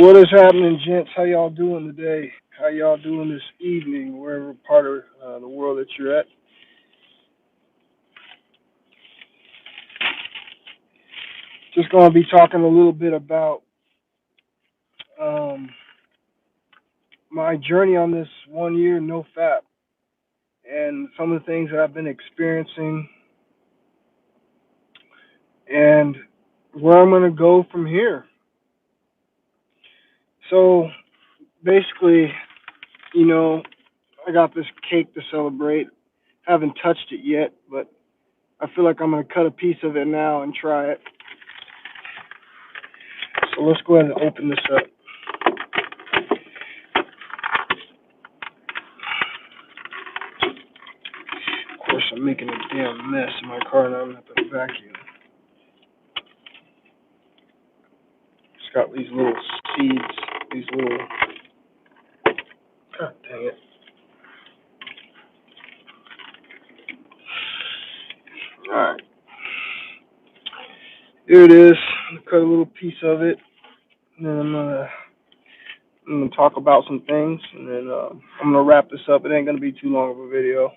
What is happening, gents? How y'all doing today? How y'all doing this evening, wherever part of the world that you're at? Just going to be talking a little bit about um, my journey on this 1 year no fap and some of the things that I've been experiencing and where I'm going to go from here. So basically, you know, I got this cake to celebrate. Haven't touched it yet, but I feel like I'm going to cut a piece of it now and try it. So let's go ahead and open this up. Of course, I'm making a damn mess in my car and I'm going to have to vacuum. It's got these little seeds, these little. God dang it. Alright, here it is. I'm going to cut a little piece of it. And then I'm gonna talk about some things. And then I'm going to wrap this up. It ain't going to be too long of a video.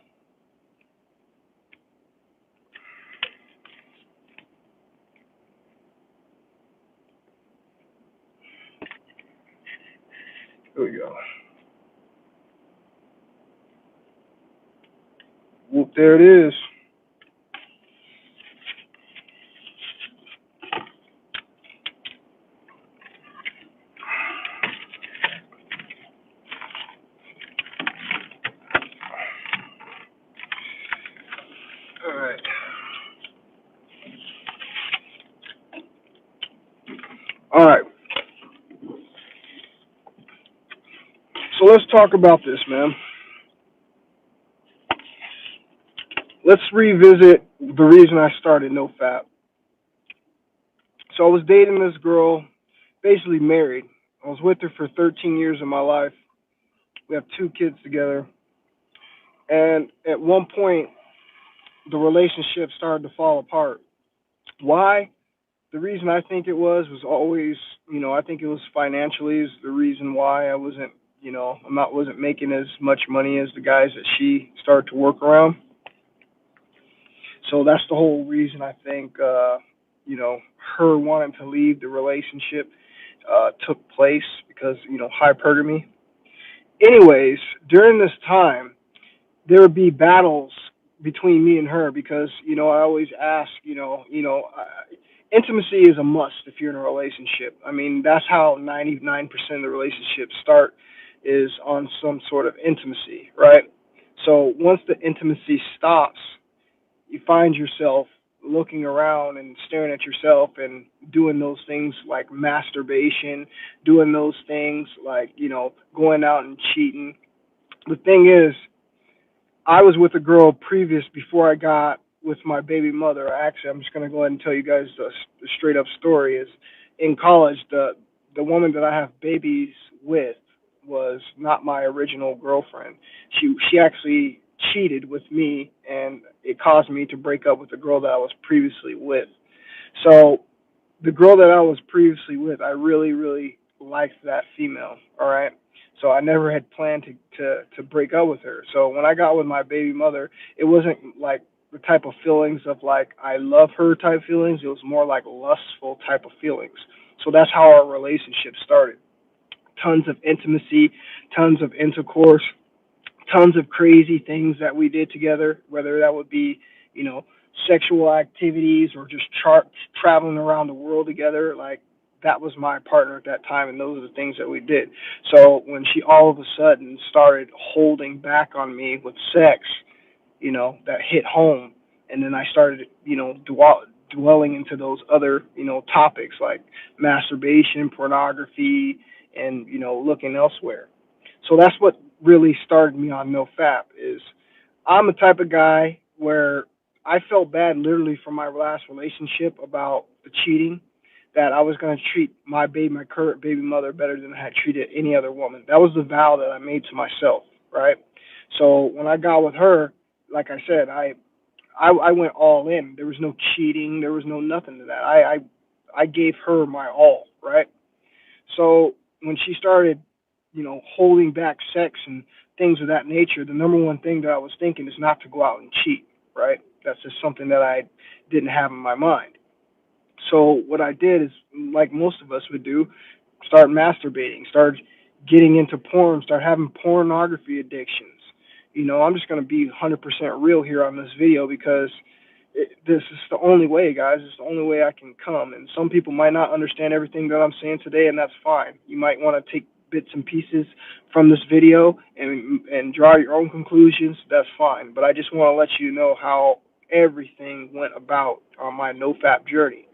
Here we go. Whoop, there it is. Alright. Alright. So let's talk about this, man. Let's revisit the reason I started NoFap. So I was dating this girl, basically married. I was with her for 13 years of my life. We have two kids together. And at one point, the relationship started to fall apart. Why? The reason I think it was always, I think it was financially is the reason why I wasn't, wasn't making as much money as the guys that she started to work around. So that's the whole reason I think, her wanting to leave the relationship took place because, hypergamy. Anyways, during this time, there would be battles between me and her because, I always ask, intimacy is a must if you're in a relationship. I mean, that's how 99% of the relationships start is on some sort of intimacy, right? So once the intimacy stops, you find yourself looking around and staring at yourself and doing those things like masturbation, doing those things like, going out and cheating. The thing is, I was with a girl previous before I got with my baby mother. Actually, I'm just going to go ahead and tell you guys the straight up story is in college, the woman that I have babies with was not my original girlfriend. She actually cheated with me, and it caused me to break up with the girl that I was previously with. So the girl that I was previously with, I really, really liked that female. All right. So I never had planned to break up with her. So when I got with my baby mother, it wasn't like the type of feelings of like I love her type feelings. It was more like lustful type of feelings. So that's how our relationship started. Tons of intimacy, tons of intercourse, tons of crazy things that we did together, whether that would be, you know, sexual activities or just traveling around the world together. Like, that was my partner at that time, and those are the things that we did. So when she all of a sudden started holding back on me with sex, that hit home. And then I started, dwelling into those other, topics like masturbation, pornography, and, looking elsewhere. So that's what really started me on NoFap is I'm the type of guy where I felt bad literally from my last relationship about the cheating that I was going to treat my current baby mother better than I had treated any other woman. That was the vow that I made to myself, right? So when I got with her, like I said, I went all in. There was no cheating. There was no nothing to that. I gave her my all, right? So when she started, holding back sex and things of that nature, the number one thing that I was thinking is not to go out and cheat, right? That's just something that I didn't have in my mind. So what I did is, like most of us would do, start masturbating, start getting into porn, start having pornography addictions. I'm just going to be 100% real here on this video because this is the only way, guys. It's the only way I can come. And some people might not understand everything that I'm saying today, and that's fine. You might want to take bits and pieces from this video and draw your own conclusions. That's fine. But I just want to let you know how everything went about on my no-fap journey.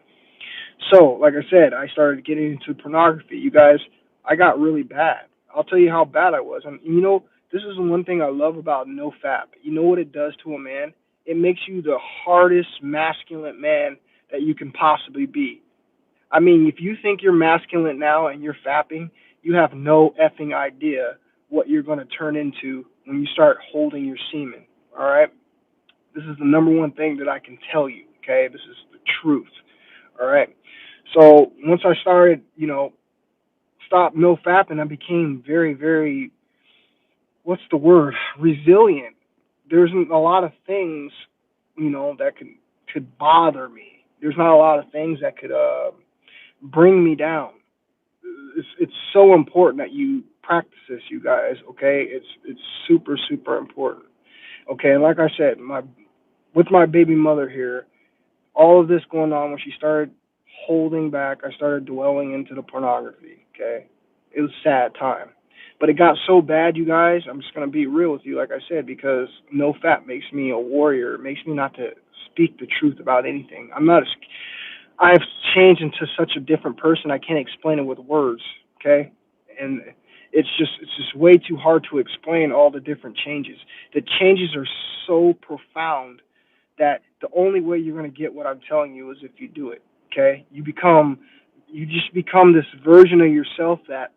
So, like I said, I started getting into pornography. You guys, I got really bad. I'll tell you how bad I was. And this is the one thing I love about no fap. You know what it does to a man? It makes you the hardest masculine man that you can possibly be. I mean, if you think you're masculine now and you're fapping, you have no effing idea what you're going to turn into when you start holding your semen. All right? This is the number one thing that I can tell you. Okay? This is the truth. All right? So once I started, stop no fapping, I became very, very, what's the word, resilient. There's a lot of things, that could bother me. There's not a lot of things that could bring me down. It's so important that you practice this, you guys. Okay, it's super, super important. Okay, and like I said, with my baby mother here, all of this going on when she started holding back, I started dwelling into the pornography. Okay, it was a sad time, but it got so bad, you guys. I'm just gonna be real with you, like I said, because no fap makes me a warrior. It makes me not to speak the truth about anything. I've changed into such a different person. I can't explain it with words. Okay, and it's just way too hard to explain all the different changes. The changes are so profound that the only way you're going to get what I'm telling you is if you do it. Okay, you just become this version of yourself that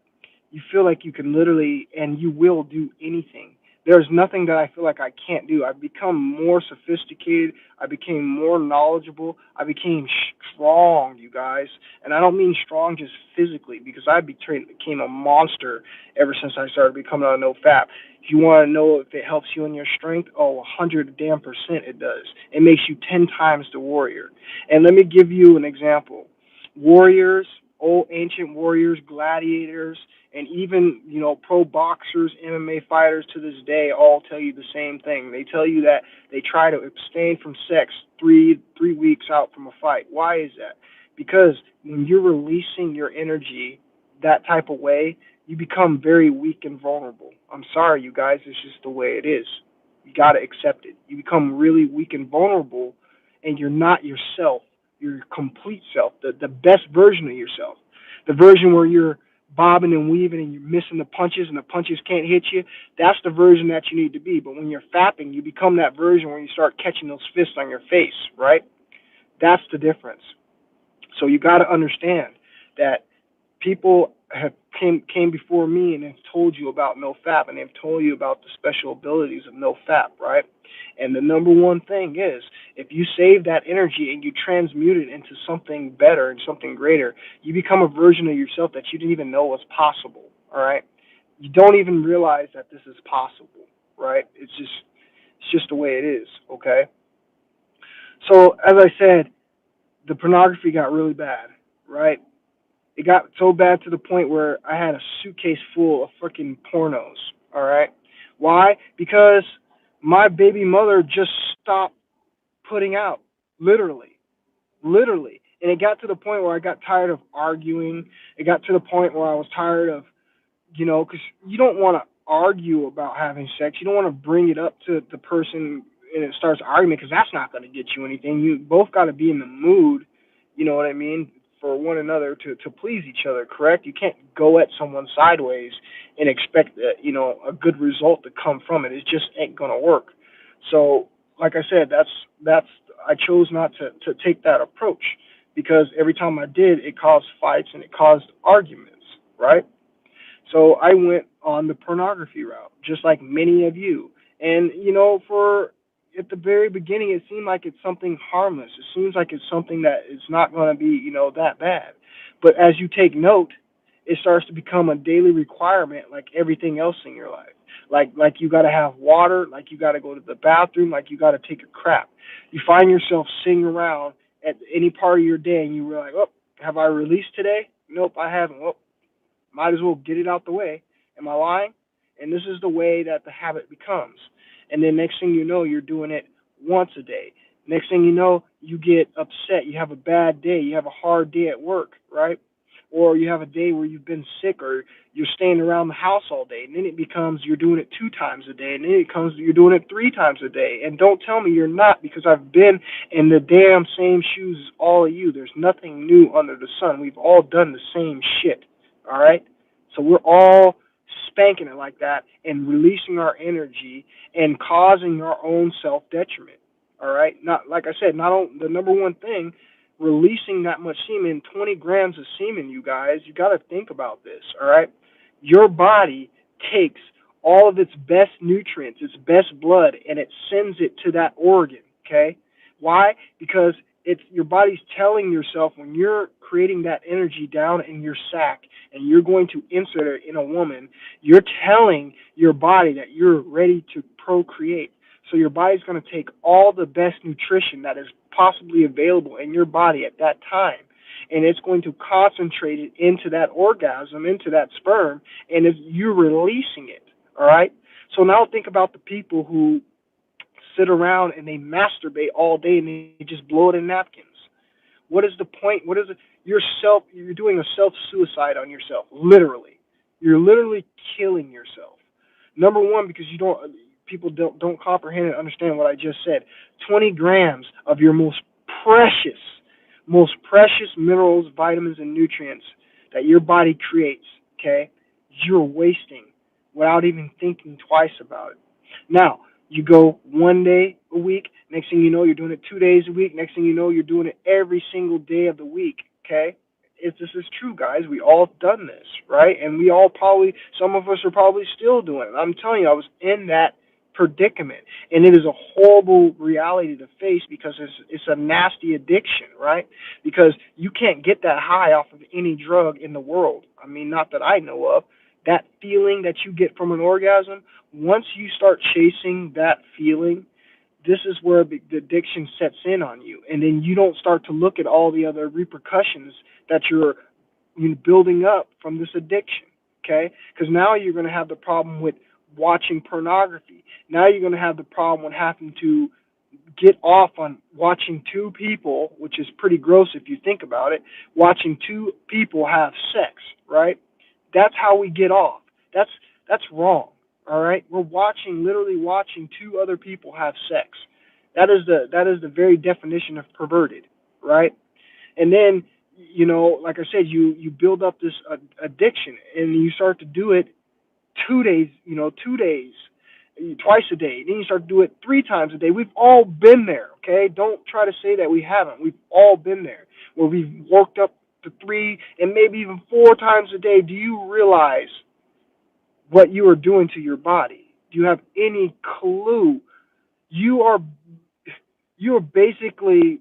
you feel like you can literally and you will do anything. There's nothing that I feel like I can't do. I've become more sophisticated. I became more knowledgeable. I became strong, you guys. And I don't mean strong just physically, because I became a monster ever since I started becoming on no fap. If you want to know if it helps you in your strength, 100% it does. It makes you 10 times the warrior. And let me give you an example. Warriors, old ancient warriors, gladiators, and even, pro boxers, MMA fighters to this day all tell you the same thing. They tell you that they try to abstain from sex three weeks out from a fight. Why is that? Because when you're releasing your energy that type of way, you become very weak and vulnerable. I'm sorry, you guys, it's just the way it is. You got to accept it. You become really weak and vulnerable, and you're not yourself, your complete self, the best version of yourself, the version where you're bobbing and weaving and you're missing the punches and the punches can't hit you. That's the version that you need to be. But when you're fapping, you become that version where you start catching those fists on your face, right? That's the difference. So you got to understand that people have came before me and have told you about no fap, and they've told you about the special abilities of no fap, right? And the number one thing is, if you save that energy and you transmute it into something better and something greater, you become a version of yourself that you didn't even know was possible. All right, you don't even realize that this is possible, right? It's just the way it is. Okay. So as I said, the pornography got really bad, right? It got so bad to the point where I had a suitcase full of freaking pornos. All right. Why? Because my baby mother just stopped putting out, literally, literally. And it got to the point where I got tired of arguing. It got to the point where I was tired of, because you don't want to argue about having sex. You don't want to bring it up to the person and it starts arguing, because that's not going to get you anything. You both got to be in the mood, you know what I mean, for one another to please each other, correct? You can't go at someone sideways and expect a good result to come from it. It just ain't going to work. So, like I said, that's I chose not to take that approach, because every time I did, it caused fights and it caused arguments, right? So I went on the pornography route, just like many of you. And, for at the very beginning, it seemed like it's something harmless. It seems like it's something that is not going to be, that bad. But as you take note, it starts to become a daily requirement like everything else in your life. Like you got to have water, like you got to go to the bathroom, like you got to take a crap. You find yourself sitting around at any part of your day and you realize, "Oh, have I released today? Nope, I haven't. Well, might as well get it out the way." Am I lying? And this is the way that the habit becomes. And then next thing you know, you're doing it once a day. Next thing you know, you get upset. You have a bad day. You have a hard day at work, right? Or you have a day where you've been sick or you're staying around the house all day. And then it becomes you're doing it 2 times a day. And then it comes you're doing it 3 times a day. And don't tell me you're not, because I've been in the damn same shoes as all of you. There's nothing new under the sun. We've all done the same shit. All right? So we're all spanking it like that and releasing our energy and causing our own self detriment. All right. Not like I said, not on, the number one thing, releasing that much semen, 20 grams of semen, you guys, you got to think about this. All right. Your body takes all of its best nutrients, its best blood, and it sends it to that organ. Okay. Why? Because it's your body's telling yourself when you're creating that energy down in your sac and you're going to insert it in a woman, you're telling your body that you're ready to procreate. So your body's going to take all the best nutrition that is possibly available in your body at that time, and it's going to concentrate it into that orgasm, into that sperm, and if you're releasing it, all right? So now think about the people who sit around and they masturbate all day and they just blow it in napkins. What is the point? What is it? You're doing a self-suicide on yourself, literally. You're literally killing yourself. Number one, because people don't comprehend and understand what I just said. 20 grams of your precious, most precious minerals, vitamins, and nutrients that your body creates, okay, you're wasting without even thinking twice about it. Now, you go 1 day a week. Next thing you know, you're doing it 2 days a week. Next thing you know, you're doing it every single day of the week, okay? This is true, guys. We all done this, right? And we all probably, some of us are probably still doing it. I'm telling you, I was in that predicament, and it is a horrible reality to face because it's a nasty addiction, right? Because you can't get that high off of any drug in the world. I mean, not that I know of. That feeling that you get from an orgasm, once you start chasing that feeling, this is where the addiction sets in on you, and then you don't start to look at all the other repercussions that you're building up from this addiction, okay? Because now you're going to have the problem with watching pornography. Now you're going to have the problem with having to get off on watching two people, which is pretty gross if you think about it, watching two people have sex, right? That's how we get off. That's wrong. All right, we're literally watching two other people have sex. That is the very definition of perverted, right? And then, like I said, you build up this addiction, and you start to do it 2 days, 2 days, twice a day. Then you start to do it 3 times a day. We've all been there, okay? Don't try to say that we haven't. We've all been there, where we've worked up to 3 and maybe even 4 times a day. Do you realize what you are doing to your body? Do you have any clue? You are basically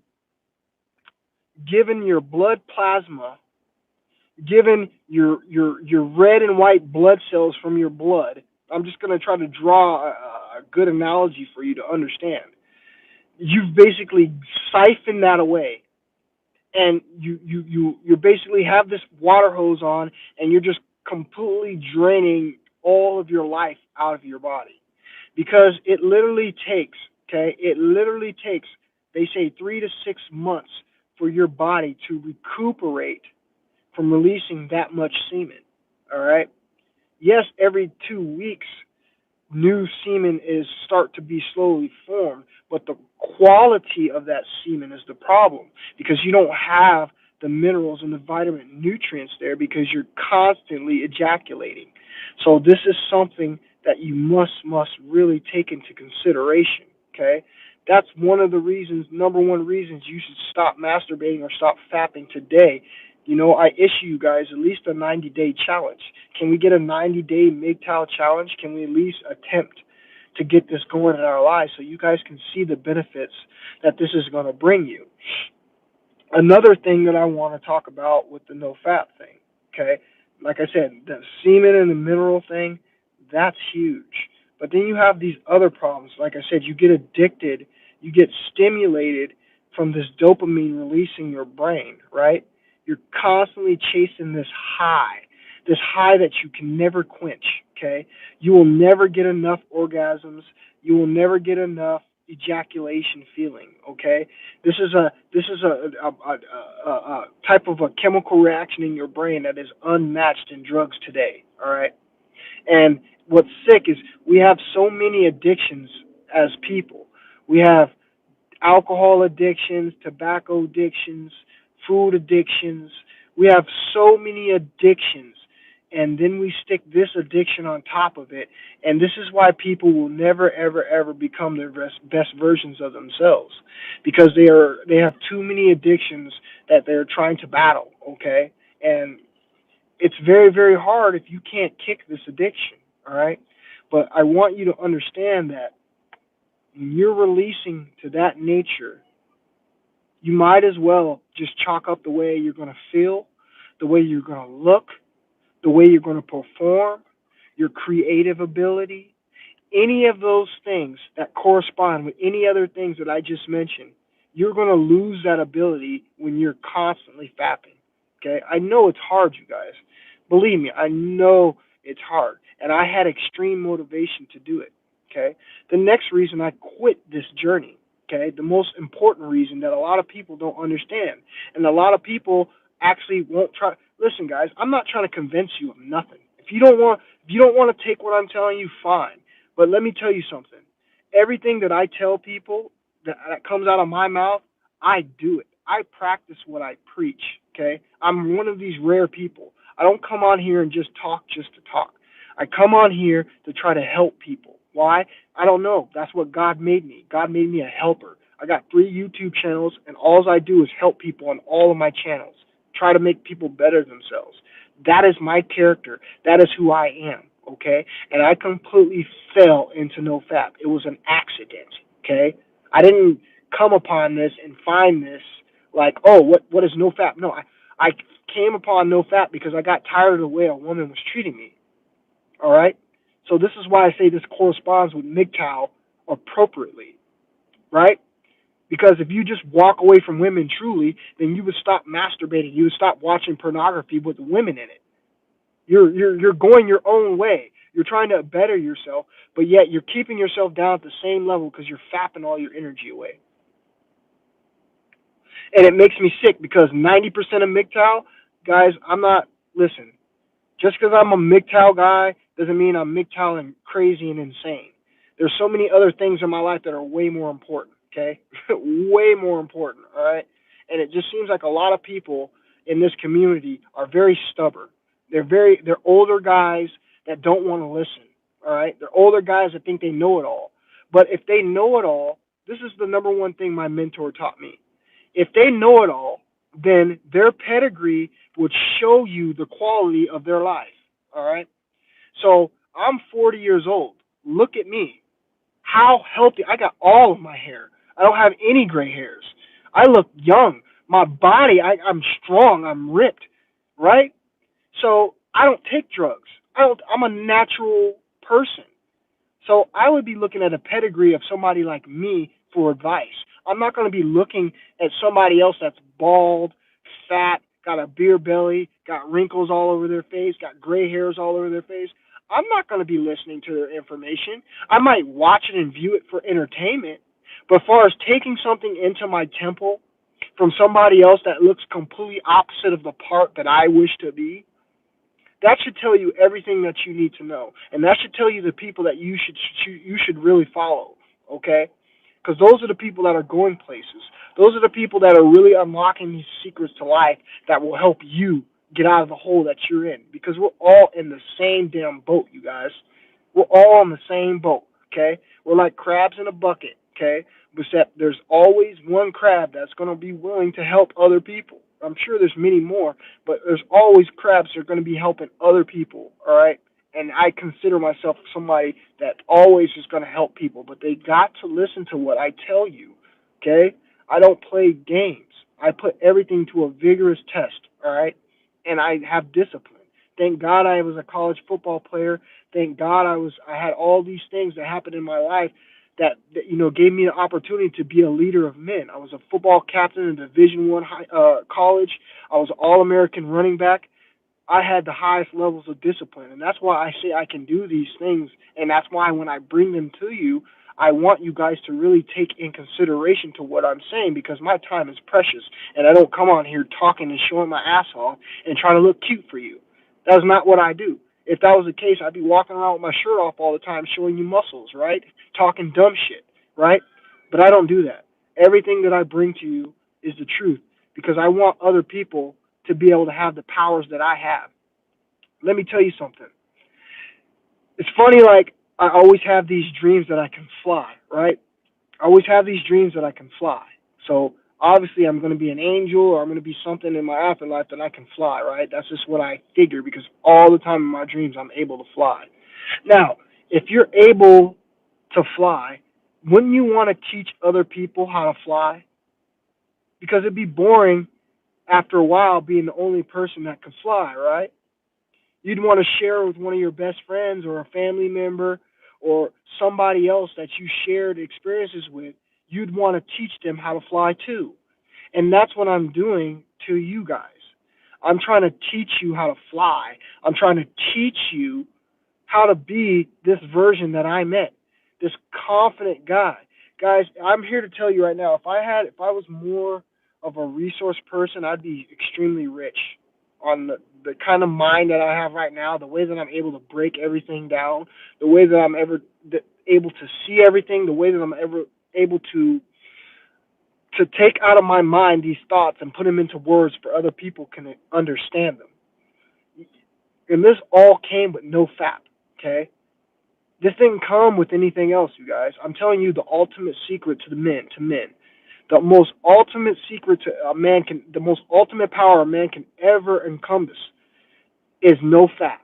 giving your blood plasma, giving your red and white blood cells from your blood. I'm just going to try to draw a good analogy for you to understand. You've basically siphoned that away, and you basically have this water hose on, and you're just completely draining all of your life out of your body, because it literally takes, they say 3 to 6 months for your body to recuperate from releasing that much semen. All right. Yes, every 2 weeks, new semen start to be slowly formed, but the quality of that semen is the problem, because you don't have the minerals and the vitamin nutrients there because you're constantly ejaculating. So this is something that you must really take into consideration, okay? That's number one reasons you should stop masturbating or stop fapping today. I issue you guys at least a 90-day challenge. Can we get a 90-day MGTOW challenge? Can we at least attempt to get this going in our lives so you guys can see the benefits that this is going to bring you? Another thing that I want to talk about with the no fap thing, okay? like I said, the semen and the mineral thing, that's huge. But then you have these other problems. Like I said, you get addicted, you get stimulated from this dopamine releasing your brain, right? You're constantly chasing this high that you can never quench, okay? You will never get enough orgasms. You will never get enough ejaculation feeling, okay? This is a type of a chemical reaction in your brain that is unmatched in drugs today. All right, and what's sick is we have so many addictions as people. We have alcohol addictions, tobacco addictions, food addictions. We have so many addictions. And then we stick this addiction on top of it. And this is why people will never, ever, ever become their best versions of themselves. Because they have too many addictions that they're trying to battle, okay? And it's very, very hard if you can't kick this addiction, all right? But I want you to understand that when you're releasing to that nature, you might as well just chalk up the way you're going to feel, the way you're going to look, the way you're going to perform, your creative ability, any of those things that correspond with any other things that I just mentioned. You're going to lose that ability when you're constantly fapping. Okay? I know it's hard, you guys. Believe me, I know it's hard. And I had extreme motivation to do it. Okay? The next reason I quit this journey, okay, the most important reason that a lot of people don't understand, and a lot of people actually won't try. Listen, guys, I'm not trying to convince you of nothing. If you don't want to take what I'm telling you, fine. But let me tell you something. Everything that I tell people that comes out of my mouth, I do it. I practice what I preach. Okay, I'm one of these rare people. I don't come on here and just to talk. I come on here to try to help people. Why? I don't know. That's what God made me. God made me a helper. I got 3 YouTube channels, and all I do is help people on all of my channels. Try to make people better themselves. That is my character. That is who I am. Okay? And I completely fell into NoFap. It was an accident. Okay? I didn't come upon this and find this like, oh, what is NoFap? No, I came upon NoFap because I got tired of the way a woman was treating me. All right? So this is why I say this corresponds with MGTOW appropriately, right? Because if you just walk away from women truly, then you would stop masturbating. You would stop watching pornography with women in it. You're going your own way. You're trying to better yourself, but yet you're keeping yourself down at the same level because you're fapping all your energy away. And it makes me sick because 90% of MGTOW, guys, listen, just because I'm a MGTOW guy doesn't mean I'm MGTOW and crazy and insane. There's so many other things in my life that are way more important, okay? Way more important, all right? And it just seems like a lot of people in this community are very stubborn. They're older guys that don't want to listen, all right? They're older guys that think they know it all. But if they know it all, this is the number one thing my mentor taught me. If they know it all, then their pedigree would show you the quality of their life. All right. So I'm 40 years old. Look at me. How healthy. I got all of my hair. I don't have any gray hairs. I look young. My body, I'm strong. I'm ripped. Right? So I don't take drugs. I'm a natural person. So I would be looking at a pedigree of somebody like me for advice. I'm not going to be looking at somebody else that's bald, fat, got a beer belly, got wrinkles all over their face, got gray hairs all over their face. I'm not going to be listening to their information. I might watch it and view it for entertainment. But as far as taking something into my temple from somebody else that looks completely opposite of the part that I wish to be, that should tell you everything that you need to know, and that should tell you the people that you should really follow. Okay, because those are the people that are going places. Those are the people that are really unlocking these secrets to life that will help you get out of the hole that you're in. Because we're all in the same damn boat, you guys. We're all in the same boat. Okay, we're like crabs in a bucket. Okay, except there's always one crab that's going to be willing to help other people. I'm sure there's many more, but there's always crabs that are going to be helping other people, all right? And I consider myself somebody that always is going to help people, but they got to listen to what I tell you, okay? I don't play games. I put everything to a vigorous test, all right? And I have discipline. Thank God I was a college football player. Thank God I had all these things that happened in my life that gave me the opportunity to be a leader of men. I was a football captain in Division I college. I was an All-American running back. I had the highest levels of discipline, and that's why I say I can do these things, and that's why when I bring them to you, I want you guys to really take in consideration to what I'm saying, because my time is precious, and I don't come on here talking and showing my ass off and trying to look cute for you. That's not what I do. If that was the case, I'd be walking around with my shirt off all the time showing you muscles, right? Talking dumb shit, right? But I don't do that. Everything that I bring to you is the truth, because I want other people to be able to have the powers that I have. Let me tell you something. It's funny, like, I always have these dreams that I can fly, right? I always have these dreams that I can fly. So obviously I'm going to be an angel, or I'm going to be something in my afterlife that I can fly, right? That's just what I figure, because all the time in my dreams I'm able to fly. Now, if you're able to fly, wouldn't you want to teach other people how to fly? Because it'd be boring after a while being the only person that can fly, right? You'd want to share with one of your best friends or a family member or somebody else that you shared experiences with. You'd want to teach them how to fly too. And that's what I'm doing to you guys. I'm trying to teach you how to fly. I'm trying to teach you how to be this version that I met, this confident guy. Guys, I'm here to tell you right now, if I was more of a resource person, I'd be extremely rich. On the kind of mind that I have right now, the way that I'm able to break everything down, the way that I'm able to see everything, the way that I'm ever able to take out of my mind these thoughts and put them into words for other people can understand them. And this all came with no fap, okay? This didn't come with anything else, you guys. I'm telling you the ultimate secret to men. The most ultimate secret to the most ultimate power a man can ever encompass is no fap.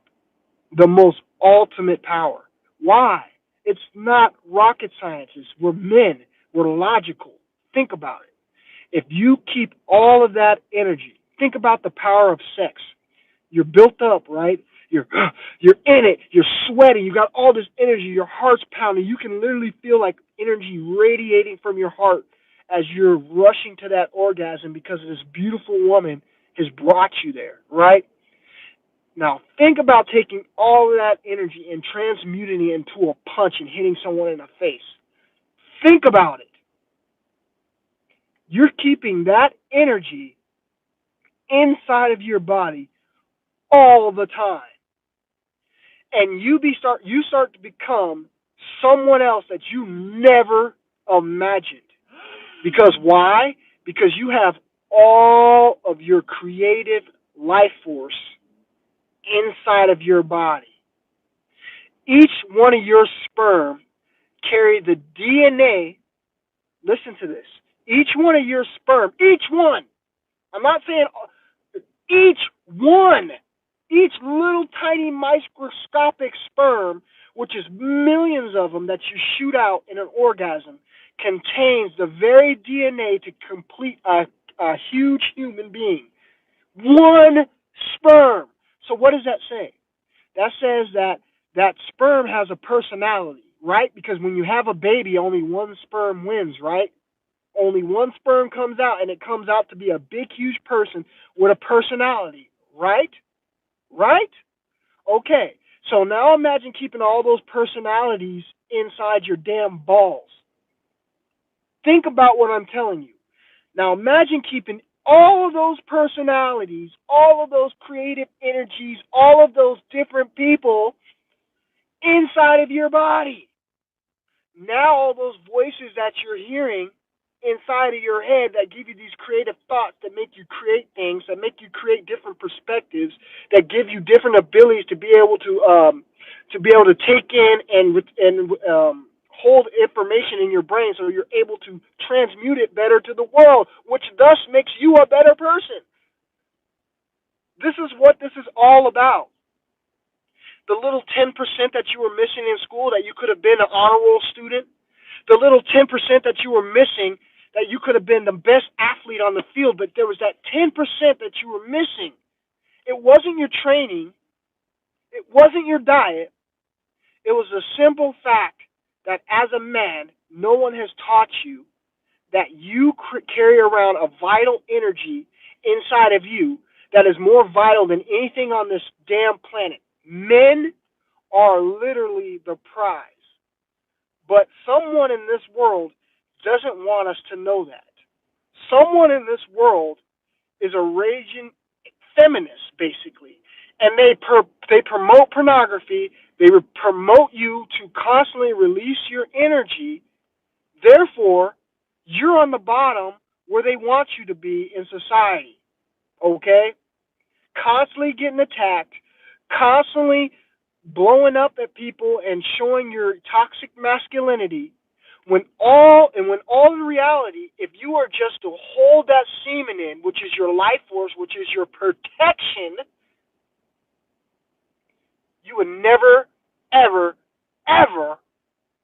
The most ultimate power. Why? It's not rocket sciences. We're men. We're logical. Think about it. If you keep all of that energy, think about the power of sex. You're built up, right? You're in it. You're sweating. You got all this energy. Your heart's pounding. You can literally feel like energy radiating from your heart as you're rushing to that orgasm because this beautiful woman has brought you there, right? Now, think about taking all of that energy and transmuting it into a punch and hitting someone in the face. Think about it. You're keeping that energy inside of your body all the time. And you start to become someone else that you never imagined. Because why? Because you have all of your creative life force inside of your body. Each one of your sperm carry the DNA. Listen to this. Each one of your sperm, each one. I'm not saying each one. Each little tiny microscopic sperm, which is millions of them that you shoot out in an orgasm, contains the very DNA to complete a huge human being. One sperm. So what does that say? That says that sperm has a personality, right? Because when you have a baby, only one sperm wins, right? Only one sperm comes out, and it comes out to be a big, huge person with a personality, right? Right? Okay. So now imagine keeping all those personalities inside your damn balls. Think about what I'm telling you. Now imagine keeping all of those personalities, all of those creative energies, all of those different people inside of your body. Now all those voices that you're hearing inside of your head that give you these creative thoughts that make you create things, that make you create different perspectives, that give you different abilities to be able to take in and hold information in your brain, so you're able to transmute it better to the world, which thus makes you a better person. This is what this is all about. The little 10% that you were missing in school that you could have been an honor roll student, the little 10% that you were missing that you could have been the best athlete on the field, but there was that 10% that you were missing. It wasn't your training. It wasn't your diet. It was a simple fact that as a man, no one has taught you that you carry around a vital energy inside of you that is more vital than anything on this damn planet. Men are literally the prize. But someone in this world doesn't want us to know that. Someone in this world is a raging feminist, basically, and they promote pornography. They promote you to constantly release your energy. Therefore, you're on the bottom where they want you to be in society. Okay, constantly getting attacked, constantly blowing up at people and showing your toxic masculinity. When all in reality, if you are just to hold that semen in, which is your life force, which is your protection, you would never, ever, ever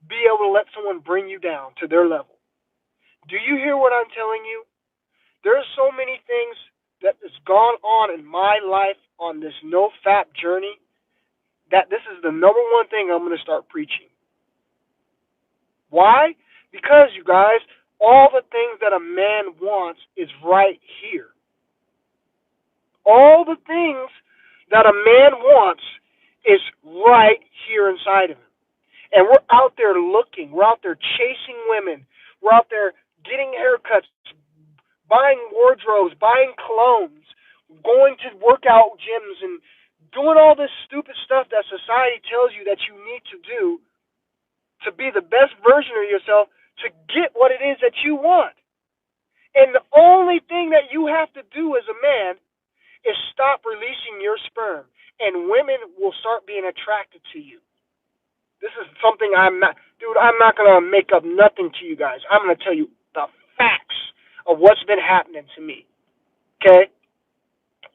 be able to let someone bring you down to their level. Do you hear what I'm telling you? There's so many things that has gone on in my life on this no fap journey that this is the number one thing I'm going to start preaching. Why? Because, you guys, all the things that a man wants is right here. All the things that a man wants is right here inside of him. And we're out there looking. We're out there chasing women. We're out there getting haircuts, buying wardrobes, buying colognes, going to workout gyms, and doing all this stupid stuff that society tells you that you need to do to be the best version of yourself to get what it is that you want. And the only thing that you have to do as a man is stop releasing your sperm, and women will start being attracted to you. This is something I'm not going to make up nothing to you guys. I'm going to tell you the facts of what's been happening to me. Okay?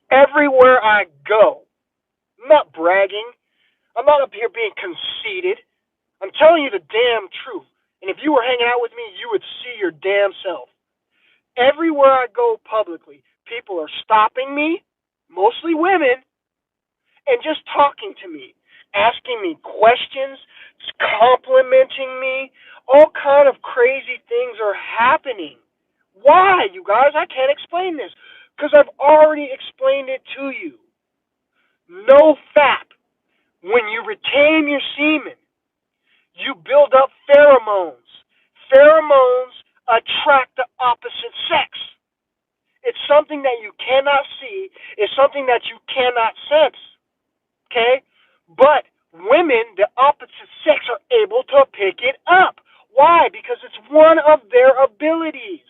Everywhere I go, I'm not bragging. I'm not up here being conceited. I'm telling you the damn truth. And if you were hanging out with me, you would see your damn self. Everywhere I go publicly, people are stopping me, mostly women, and just talking to me, asking me questions, complimenting me. All kind of crazy things are happening. Why, you guys? I can't explain this because I've already explained it to you. No fap. When you retain your semen, you build up pheromones. Pheromones attract the opposite sex. It's something that you cannot see. It's something that you cannot sense. Okay? But women, the opposite sex, are able to pick it up. Why? Because it's one of their abilities.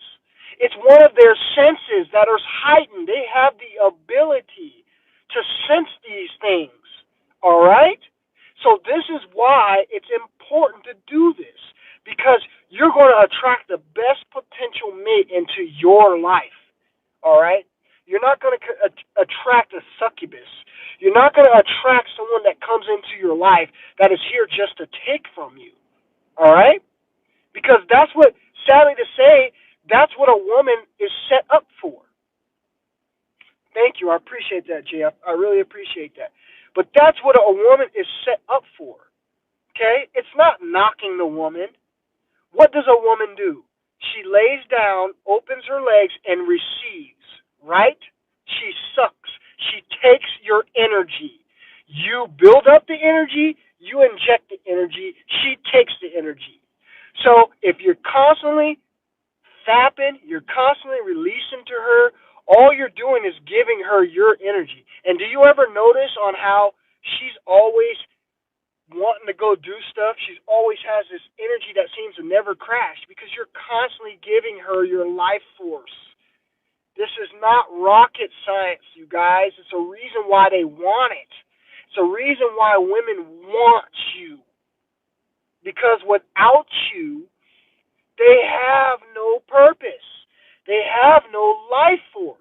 It's one of their senses that are heightened. They have the ability to sense these things. All right? So this is why it's important to do this, because you're going to attract the best potential mate into your life. All right? You're not going to attract a succubus. You're not going to attract someone that comes into your life that is here just to take from you. All right? Because that's what, sadly to say, that's what a woman is set up for. Thank you. I appreciate that, Jeff. I really appreciate that. But that's what a woman is set up for. Okay? It's not knocking the woman. What does a woman do? She lays down, opens her legs, and receives, right? She sucks. She takes your energy. You build up the energy, you inject the energy, she takes the energy. So if you're constantly fapping, you're constantly releasing to her, all you're doing is giving her your energy. And do you ever notice on how she's always wanting to go do stuff? She always has this energy that seems to never crash because you're constantly giving her your life force. This is not rocket science, you guys. It's a reason why they want it. It's a reason why women want you. Because without you, they have no purpose. They have no life force.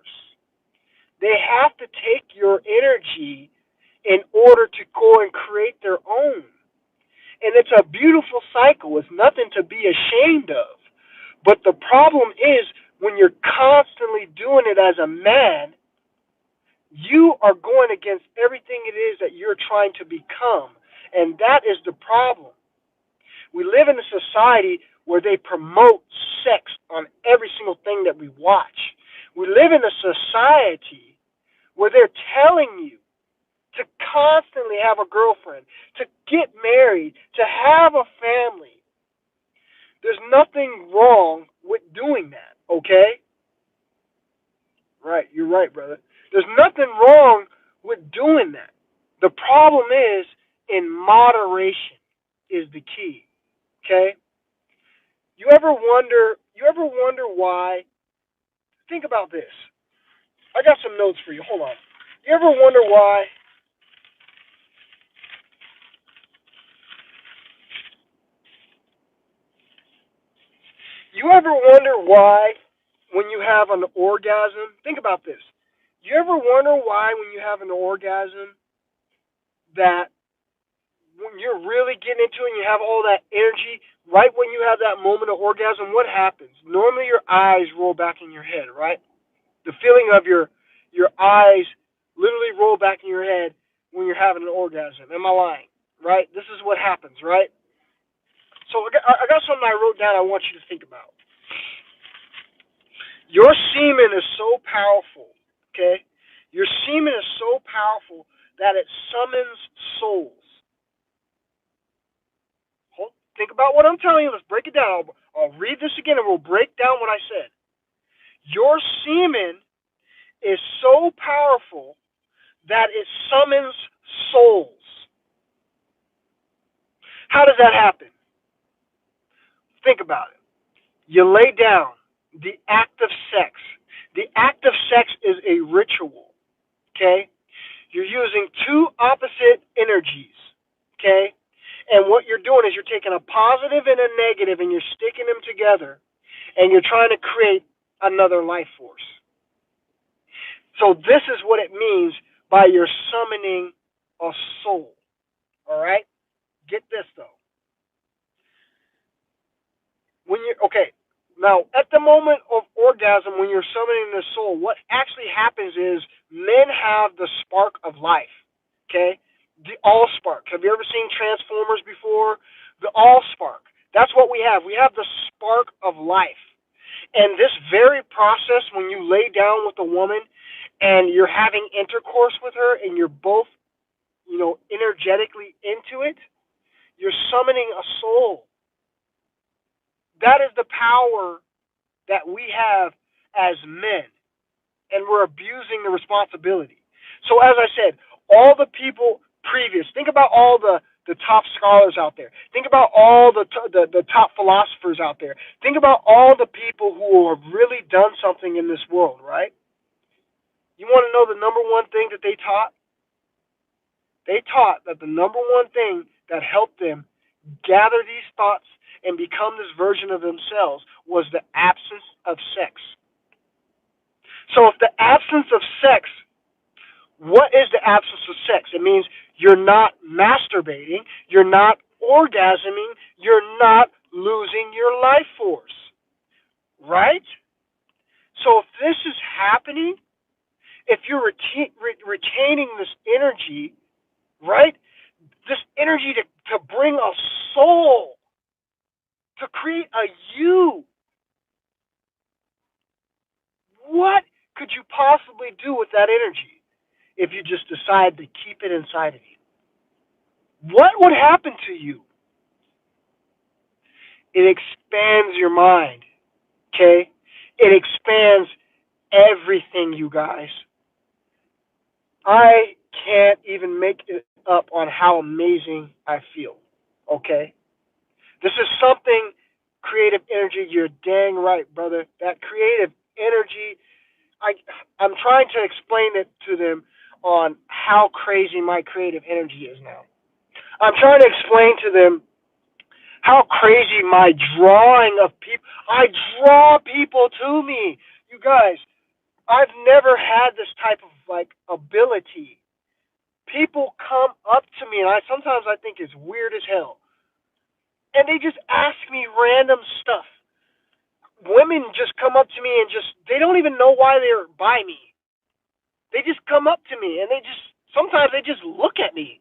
They have to take your energy in order to go and create their own. And it's a beautiful cycle. It's nothing to be ashamed of. But the problem is when you're constantly doing it as a man, You are going against everything it is that you're trying to become. And that is the problem. We live in a society where they promote sex on every single thing that we watch. We live in a society where they're telling you to constantly have a girlfriend, to get married, to have a family. There's nothing wrong with doing that, okay? Right, you're right, brother. There's nothing wrong with doing that. The problem is in moderation is the key, okay? You ever wonder why? Think about this. I got some notes for you. Hold on. You ever wonder why You ever wonder why when you have an orgasm? Think about this. You ever wonder why when you have an orgasm that when you're really getting into it and you have all that energy, right when you have that moment of orgasm, what happens? Normally your eyes roll back in your head, right? The feeling of your eyes literally roll back in your head when you're having an orgasm. Am I lying? Right? This is what happens, right? So I got something I wrote down I want you to think about. Your semen is so powerful, okay? Your semen is so powerful that it summons souls. Think about what I'm telling you. Let's break it down. I'll read this again and we'll break down what I said. Your semen is so powerful that it summons souls. How does that happen? Think about it. You lay down. The act of sex. The act of sex is a ritual, okay? You're using two opposite energies, okay? And what you're doing is you're taking a positive and a negative and you're sticking them together and you're trying to create another life force. So this is what it means by your summoning a soul. All right? Get this though. When you okay, now at the moment of orgasm when you're summoning the soul, what actually happens is men have the spark of life. Okay? The all spark. Have you ever seen Transformers before? The all spark. That's what we have. We have the spark of life. And this very process, when you lay down with a woman and you're having intercourse with her and you're both, energetically into it, you're summoning a soul. That is the power that we have as men, and we're abusing the responsibility. So, as I said, all the people previous, think about all the top scholars out there. Think about all the top philosophers out there. Think about all the people who have really done something in this world, right? You want to know the number one thing that they taught? They taught that the number one thing that helped them gather these thoughts and become this version of themselves was the absence of sex. So if the absence of sex, what is the absence of sex? It means you're not masturbating, you're not orgasming, you're not losing your life force. Right? So if this is happening, if you're retaining this energy, right? This energy to bring a soul, to create a you. What could you possibly do with that energy if you just decide to keep it inside of you? What would happen to you? It expands your mind, okay? It expands everything, you guys. I can't even make it up on how amazing I feel, okay? This is something, creative energy, you're dang right, brother. That creative energy, I'm trying to explain it to them on how crazy my creative energy is now. I'm trying to explain to them how crazy my drawing of people. I draw people to me. You guys, I've never had this type of ability. People come up to me, and sometimes I think it's weird as hell, and they just ask me random stuff. Women just come up to me and they don't even know why they're by me. They just come up to me and sometimes they just look at me.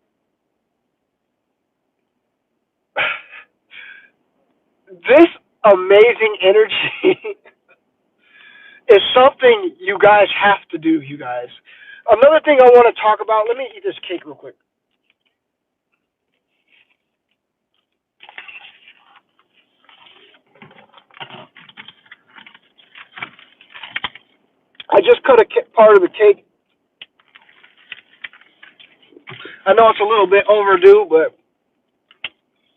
This amazing energy is something you guys have to do, you guys. Another thing I want to talk about, let me eat this cake real quick. I just cut a part of the cake. I know it's a little bit overdue, but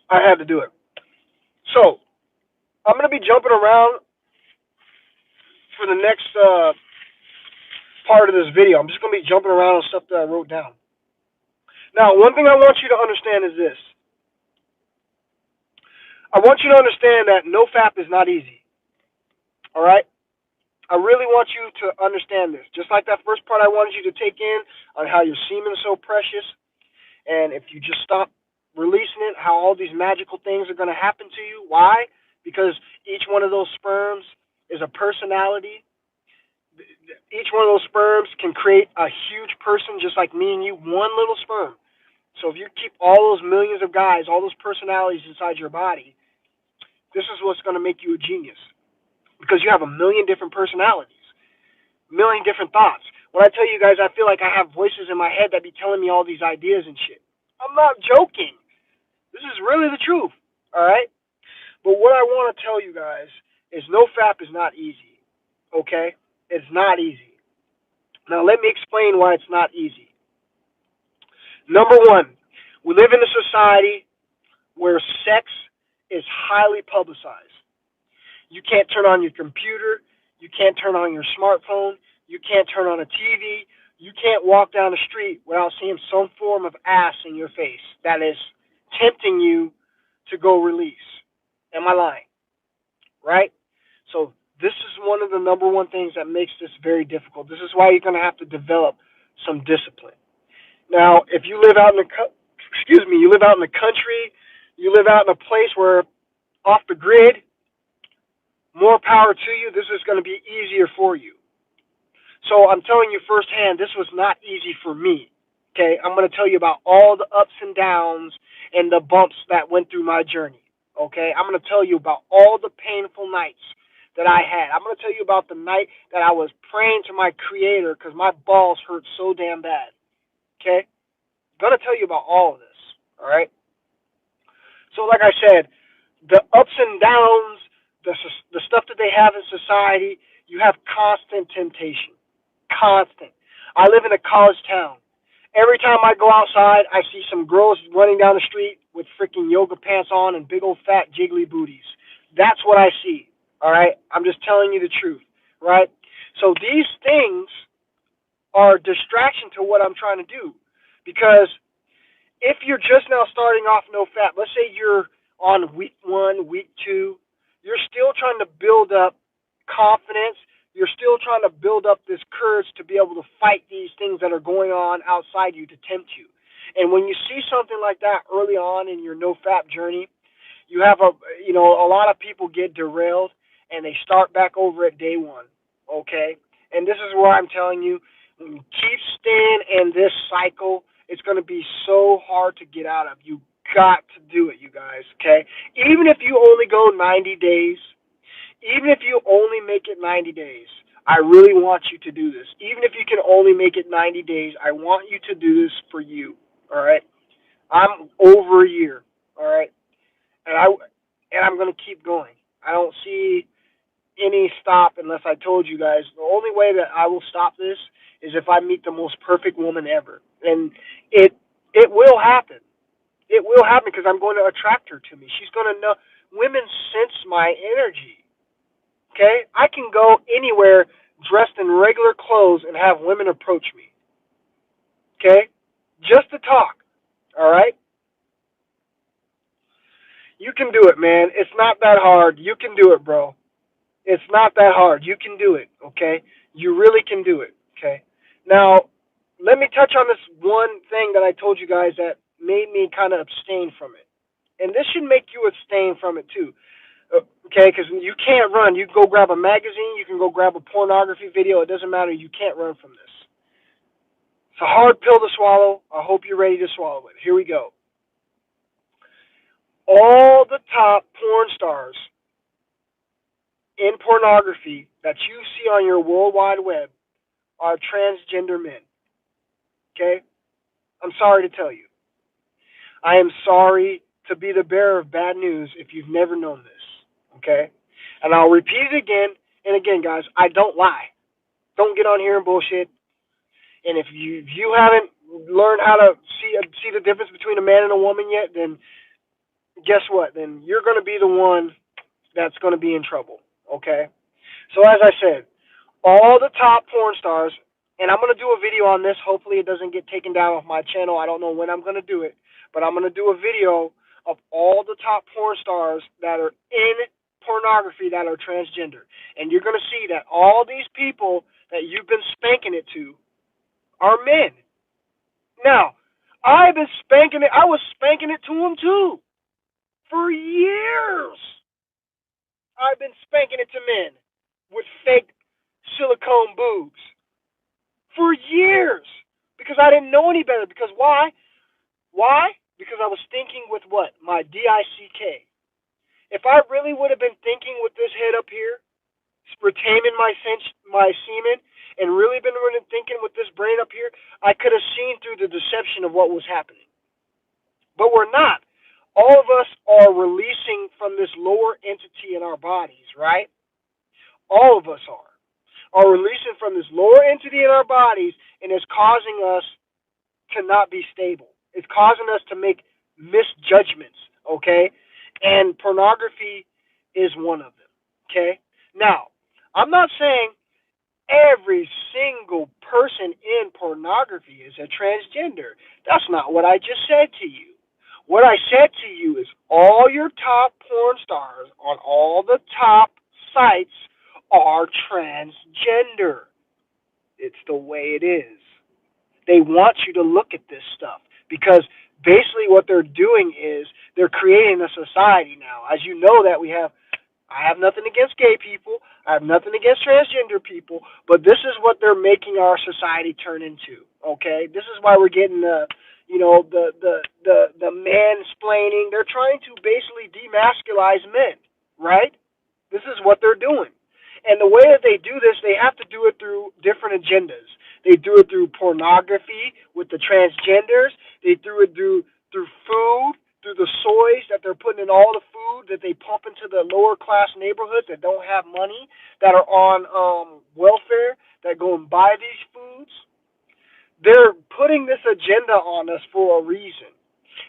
I had to do it. So, I'm going to be jumping around for the next part of this video. I'm just going to be jumping around on stuff that I wrote down. Now, one thing I want you to understand is this. I want you to understand that no FAP is not easy. All right? I really want you to understand this. Just like that first part I wanted you to take in on how your semen is so precious, and if you just stop releasing it, how all these magical things are going to happen to you. Why? Because each one of those sperms is a personality. Each one of those sperms can create a huge person, just like me and you, one little sperm. So if you keep all those millions of guys, all those personalities inside your body, this is what's going to make you a genius. Because you have a million different personalities, a million different thoughts. When I tell you guys, I feel like I have voices in my head that be telling me all these ideas and shit. I'm not joking. This is really the truth. All right? But what I want to tell you guys is no FAP is not easy. Okay? It's not easy. Now let me explain why it's not easy. Number one, we live in a society where sex is highly publicized. You can't turn on your computer. You can't turn on your smartphone. You can't turn on a TV. You can't walk down the street without seeing some form of ass in your face that is tempting you to go release. Am I lying? Right? So this is one of the number one things that makes this very difficult. This is why you're going to have to develop some discipline. Now, if you live out in you live out in the country, you live out in a place where off the grid, more power to you. This is going to be easier for you. So I'm telling you firsthand, this was not easy for me. Okay, I'm going to tell you about all the ups and downs and the bumps that went through my journey. Okay, I'm going to tell you about all the painful nights that I had. I'm going to tell you about the night that I was praying to my Creator because my balls hurt so damn bad. Okay, I'm going to tell you about all of this. All right. So like I said, the ups and downs, the stuff that they have in society, you have constant temptation. Constant. I live in a college town. Every time I go outside, I see some girls running down the street with freaking yoga pants on and big old fat jiggly booties. That's what I see. All right? I'm just telling you the truth. Right? So these things are a distraction to what I'm trying to do. Because if you're just now starting off no fap, let's say you're on week 1, week 2, you're still trying to build up confidence. You're still trying to build up this courage to be able to fight these things that are going on outside you to tempt you. And when you see something like that early on in your no fap journey, you have a lot of people get derailed and they start back over at day 1. Okay? And this is where I'm telling you, when you keep staying in this cycle, it's going to be so hard to get out of. You got to do it, you guys, okay? Even if you only go 90 days, even if you only make it 90 days, I really want you to do this. Even if you can only make it 90 days, I want you to do this for you, all right? I'm over a year, all right? And I'm going to keep going. I don't see any stop unless I told you guys. The only way that I will stop this is if I meet the most perfect woman ever. And it will happen. It will happen because I'm going to attract her to me. She's going to know. Women sense my energy. Okay? I can go anywhere dressed in regular clothes and have women approach me. Okay? Just to talk. All right? You can do it, man. It's not that hard. You can do it, bro. It's not that hard. You can do it, okay? You really can do it, okay? Now, let me touch on this one thing that I told you guys that made me kind of abstain from it. And this should make you abstain from it too, okay? Because you can't run. You can go grab a magazine. You can go grab a pornography video. It doesn't matter. You can't run from this, It's a hard pill to swallow. I hope you're ready to swallow it. Here we go. All the top porn stars in pornography that you see on your World Wide Web are transgender men. Okay? I'm sorry to tell you. I am sorry to be the bearer of bad news if you've never known this. Okay? And I'll repeat it again and again, guys. I don't lie. Don't get on here and bullshit. And if you haven't learned how to see the difference between a man and a woman yet, then guess what? Then you're going to be the one that's going to be in trouble. Okay? So as I said, all the top porn stars, and I'm going to do a video on this. Hopefully it doesn't get taken down off my channel. I don't know when I'm going to do it, but I'm going to do a video of all the top porn stars that are in pornography that are transgender. And you're going to see that all these people that you've been spanking it to are men. Now, I've been spanking it. I was spanking it to them too. For years, I've been spanking it to men with fake silicone boobs. For years. Because I didn't know any better. Because why? Why? Because I was thinking with what? My DICK. If I really would have been thinking with this head up here, retaining my semen, and really been thinking with this brain up here, I could have seen through the deception of what was happening. But we're not. All of us are releasing from this lower entity in our bodies, right? All of us are releasing from this lower entity in our bodies, and it's causing us to not be stable. It's causing us to make misjudgments, okay? And pornography is one of them, okay? Now, I'm not saying every single person in pornography is a transgender. That's not what I just said to you. What I said to you is all your top porn stars on all the top sites are transgender. It's the way it is. They want you to look at this stuff because basically what they're doing is they're creating a society now. As you know that I have nothing against gay people. I have nothing against transgender people, but this is what they're making our society turn into. Okay, this is why we're getting the mansplaining. They're trying to basically demasculize men, right? This is what they're doing, and the way that they do this, they have to do it through different agendas. They do it through pornography with the transgenders. They do it through food, through the soys that they're putting in all the food that they pump into the lower class neighborhoods that don't have money, that are on welfare, that go and buy these foods. They're putting this agenda on us for a reason.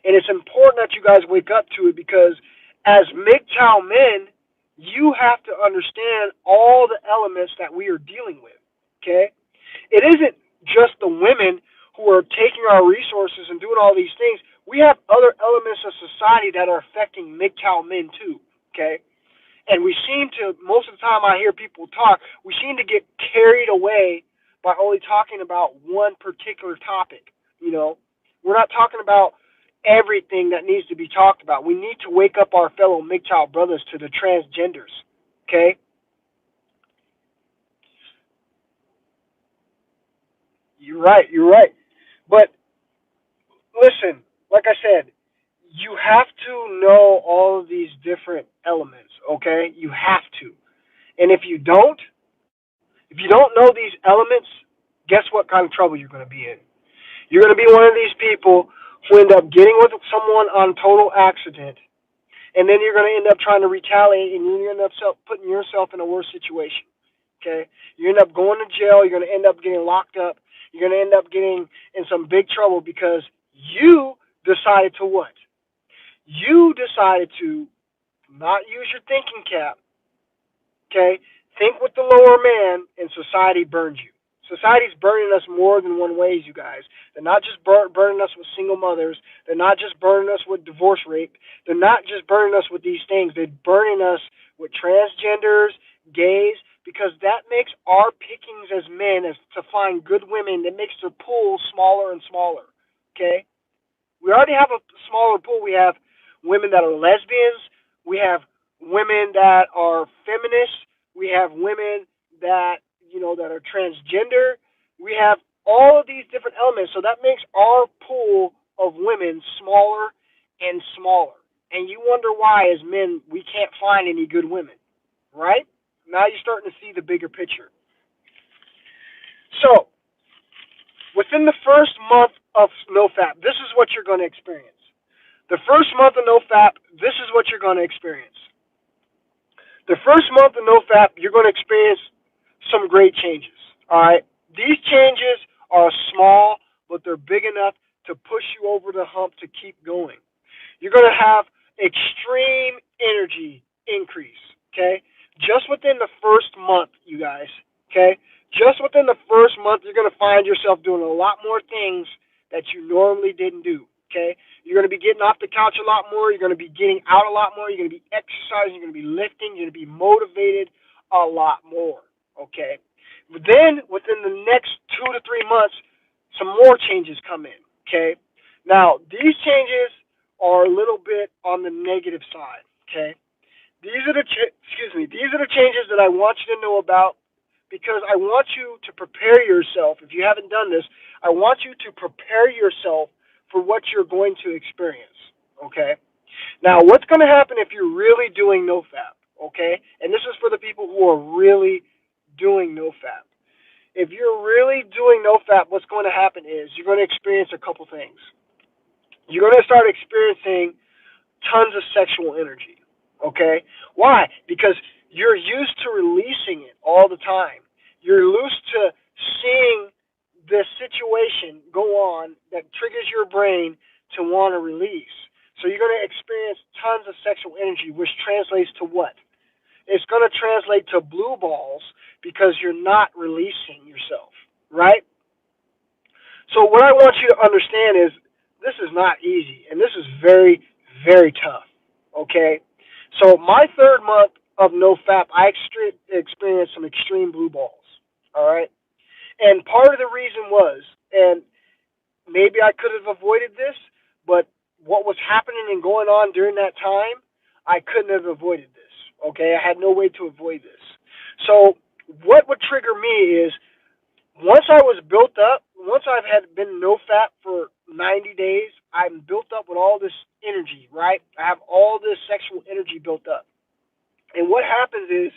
And it's important that you guys wake up to it because as MGTOW men, you have to understand all the elements that we are dealing with. Okay? It isn't just the women who are taking our resources and doing all these things. We have other elements of society that are affecting MGTOW men too. Okay? And we seem to, most of the time I hear people talk, we seem to get carried away by only talking about one particular topic. You know, we're not talking about everything that needs to be talked about. We need to wake up our fellow MGTOW brothers to the transgenders. Okay? You're right. You're right. But listen, like I said, you have to know all of these different elements. Okay? You have to. And if you don't know these elements, guess what kind of trouble you're going to be in? You're going to be one of these people who end up getting with someone on total accident, and then you're going to end up trying to retaliate, and you end up putting yourself in a worse situation. Okay? You end up going to jail. You're going to end up getting locked up. You're going to end up getting in some big trouble because you decided to what? You decided to not use your thinking cap. Okay? Think with the lower man, and society burns you. Society's burning us more than one ways, you guys. They're not just burning us with single mothers. They're not just burning us with divorce rate. They're not just burning us with these things. They're burning us with transgenders, gays, because that makes our pickings as men as to find good women, that makes the pool smaller and smaller. Okay? We already have a smaller pool. We have women that are lesbians. We have women that are feminists. We have women that that are transgender. We have all of these different different elements. So that makes our pool of women smaller and smaller. And you wonder why, as men, we can't find any good women, right? Now you're starting to see the bigger picture. So, within the first month of NoFap, this is what you're going to experience. The first month of NoFap, this is what you're going to experience. The first month of NoFap, you're going to experience some great changes. All right, these changes are small, but they're big enough to push you over the hump to keep going. You're going to have extreme energy increase. Okay, just within the first month, you guys. Okay, just within the first month, you're going to find yourself doing a lot more things that you normally didn't do. Okay, you're going to be getting off the couch a lot more. You're going to be getting out a lot more. You're going to be exercising. You're going to be lifting. You're going to be motivated a lot more. Okay, but then within the next 2 to 3 months, some more changes come in. Okay, now these changes are a little bit on the negative side. Okay, these are the these are the changes that I want you to know about, because I want you to prepare yourself. If you haven't done this, I want you to prepare yourself for what you're going to experience. Okay? Now, what's going to happen if you're really doing NoFap? Okay? And this is for the people who are really doing NoFap. If you're really doing NoFap, what's going to happen is you're going to experience a couple things. You're going to start experiencing tons of sexual energy. Okay? Why? Because you're used to releasing it all the time. You're used to seeing this situation go on that triggers your brain to want to release. So you're going to experience tons of sexual energy, which translates to what? It's going to translate to blue balls because you're not releasing yourself, right? So what I want you to understand is this is not easy, and this is very, very tough, okay? So my third month of NoFap, I experienced some extreme blue balls, all right? And part of the reason was, and maybe I could have avoided this, but what was happening and going on during that time, I couldn't have avoided this. Okay, I had no way to avoid this. So what would trigger me is once I was built up, once I've had been NoFap for 90 days, I'm built up with all this energy, right? I have all this sexual energy built up. And what happens is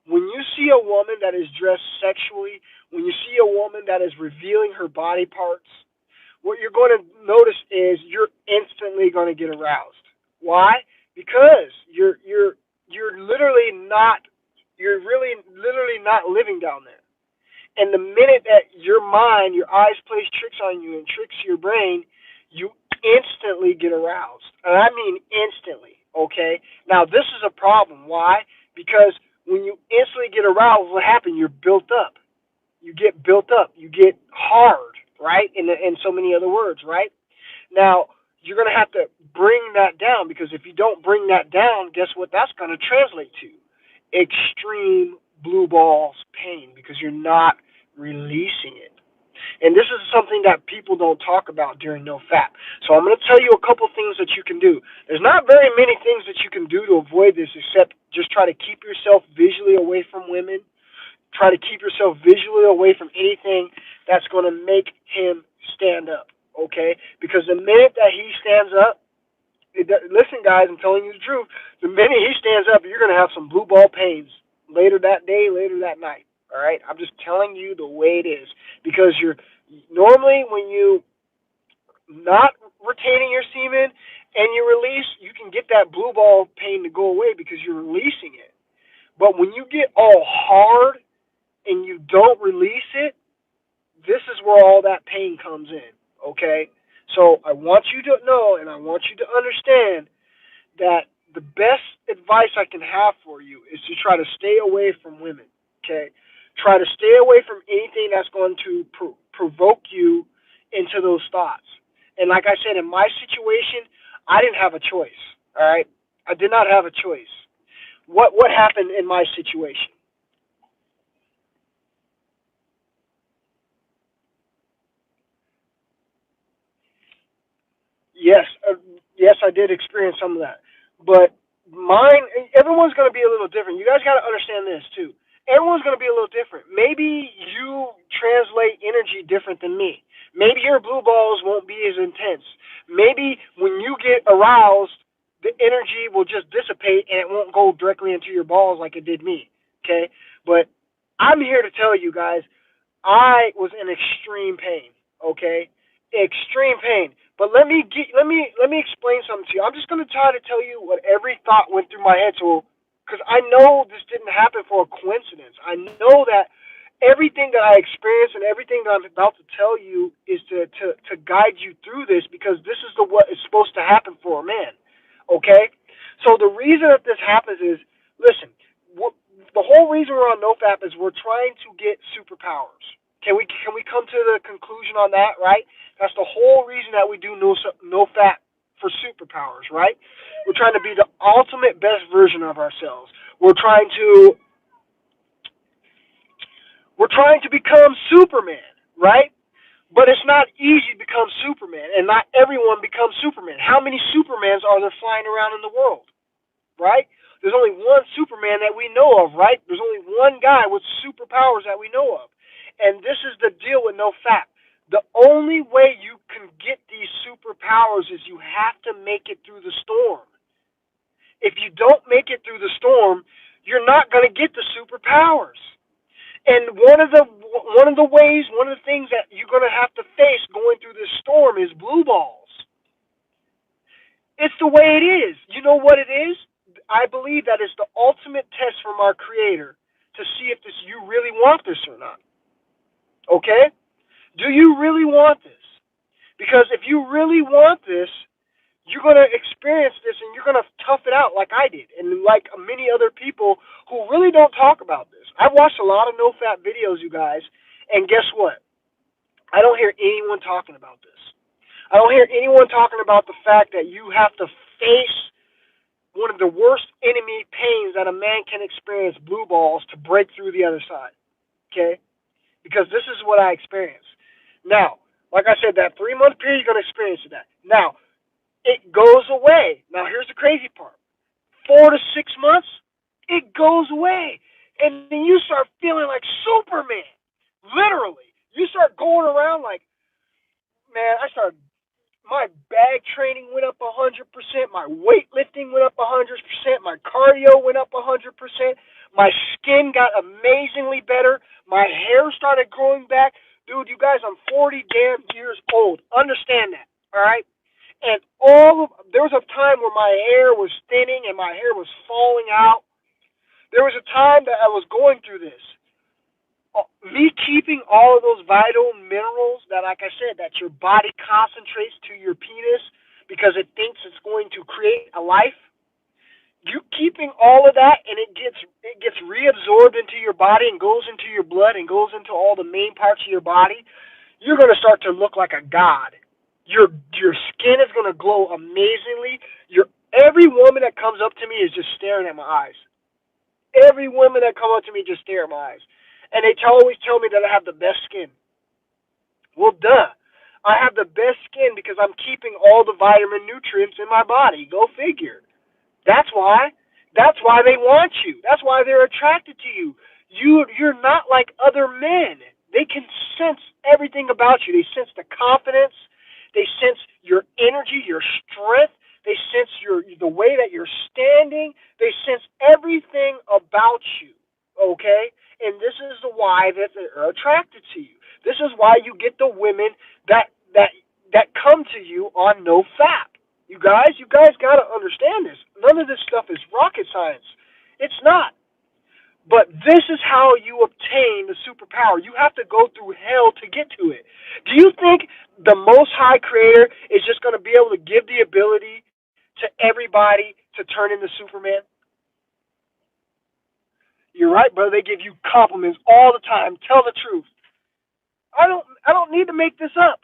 when you see a woman that is dressed sexually, when you see a woman that is revealing her body parts, what you're going to notice is you're instantly going to get aroused. Why? Because you're literally not you're really literally not living down there. And the minute that your mind, your eyes plays tricks on you and tricks your brain, you instantly get aroused. And I mean instantly, okay? Now, this is a problem. Why? Because when you instantly get aroused, what happens? You're built up. You get built up. You get hard, right? In so many other words, right? Now, you're going to have to bring that down, because if you don't bring that down, guess what that's going to translate to? Extreme blue balls pain, because you're not releasing it. And this is something that people don't talk about during NoFap. So I'm going to tell you a couple things that you can do. There's not very many things that you can do to avoid this, except just try to keep yourself visually away from women. Try to keep yourself visually away from anything that's going to make him stand up, okay? Because the minute that he stands up, listen, guys, I'm telling you the truth. The minute he stands up, you're going to have some blue ball pains later that day, later that night. All right, I'm just telling you the way it is, because you're normally, when you not retaining your semen and you release, you can get that blue ball pain to go away because you're releasing it. But when you get all hard and you don't release it, this is where all that pain comes in. Okay, so I want you to know and I want you to understand that the best advice I can have for you is to try to stay away from women. Okay, try to stay away from anything that's going to provoke you into those thoughts. And like I said, in my situation, I didn't have a choice. All right, I did not have a choice. What happened in my situation? Yes, yes, I did experience some of that, but mine. Everyone's going to be a little different. You guys got to understand this too. Everyone's going to be a little different. Maybe you translate energy different than me. Maybe your blue balls won't be as intense. Maybe when you get aroused, the energy will just dissipate and it won't go directly into your balls like it did me. Okay? But I'm here to tell you guys, I was in extreme pain. Okay? Extreme pain. But let me explain something to you. I'm just gonna try to tell you what every thought went through my head, so because I know this didn't happen for a coincidence. I know that everything that I experienced and everything that I'm about to tell you is to guide you through this, because this is what is supposed to happen for a man. Okay? So the reason that this happens is, listen, the whole reason we're on NoFap is we're trying to get superpowers. Can we come to the conclusion on that, right? That's the whole reason that we do NoFap for superpowers, right? We're trying to be the ultimate best version of ourselves. We're trying to become Superman, right? But it's not easy to become Superman, and not everyone becomes Superman. How many Supermans are there flying around in the world, right? There's only one Superman that we know of, right? There's only one guy with superpowers that we know of. And this is the deal with NoFap. The only way you can get these superpowers is you have to make it through the storm. If you don't make it through the storm, you're not going to get the superpowers. And one of the things that you're going to have to face going through this storm is blue balls. It's the way it is. You know what it is? I believe that is the ultimate test from our Creator to see if you really want this or not. Okay? Do you really want this? Because if you really want this, you're going to experience this and you're going to tough it out like I did and like many other people who really don't talk about this. I've watched a lot of NoFap videos, you guys, and guess what? I don't hear anyone talking about this. I don't hear anyone talking about the fact that you have to face one of the worst enemy pains that a man can experience, blue balls, to break through the other side. Okay? Because this is what I experienced. Now, like I said, that 3-month period, you're going to experience that. Now, it goes away. Now, here's the crazy part. 4 to 6 months, it goes away. And then you start feeling like Superman. Literally. You start going around like, man, my bag training went up 100%, my weightlifting went up 100%, my cardio went up 100%, my skin got amazingly better, my hair started growing back. Dude, you guys, I'm 40 damn years old. Understand that, all right? And there was a time where my hair was thinning and my hair was falling out. There was a time that I was going through this. Me keeping all of those vital minerals that, like I said, that your body concentrates to your penis because it thinks it's going to create a life. You keeping all of that, and it gets reabsorbed into your body and goes into your blood and goes into all the main parts of your body. You're going to start to look like a god. Your skin is going to glow amazingly. Every woman that comes up to me is just staring at my eyes. Every woman that comes up to me just stare at my eyes. And they always tell me that I have the best skin. Well, duh. I have the best skin because I'm keeping all the vitamin nutrients in my body. Go figure. That's why. That's why they want you. That's why they're attracted to you. You're not like other men. They can sense everything about you. They sense the confidence. They sense your energy, your strength. They sense the way that you're standing. They sense everything about you. Okay? And this is why that they're attracted to you. This is why you get the women that come to you on NoFap. You guys got to understand this. None of this stuff is rocket science. It's not. But this is how you obtain the superpower. You have to go through hell to get to it. Do you think the Most High Creator is just going to be able to give the ability to everybody to turn into Superman? You're right, brother. They give you compliments all the time. Tell the truth. I don't need to make this up.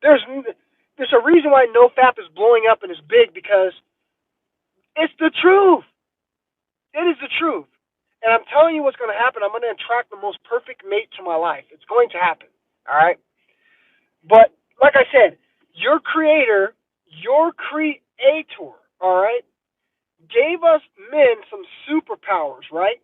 There's a reason why NoFap is blowing up and is big, because it's the truth. It is the truth. And I'm telling you what's going to happen. I'm going to attract the most perfect mate to my life. It's going to happen. All right? But like I said, your creator, all right, gave us men some superpowers, right?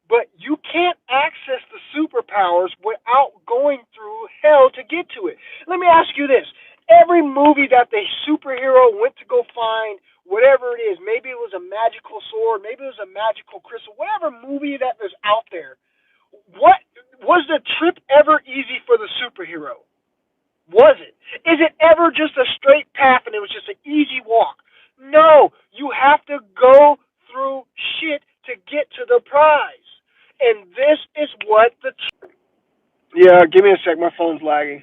But you can't access the superpowers without going through hell to get to it. Let me ask you this. Every movie that the superhero went to go find, whatever it is, maybe it was a magical sword, maybe it was a magical crystal, whatever movie that is out there, what was the trip ever easy for the superhero? Was it? Is it ever just a straight path and it was just an easy walk? No, you have to go through shit to get to the prize. And this is what the. Yeah, give me a sec. My phone's lagging.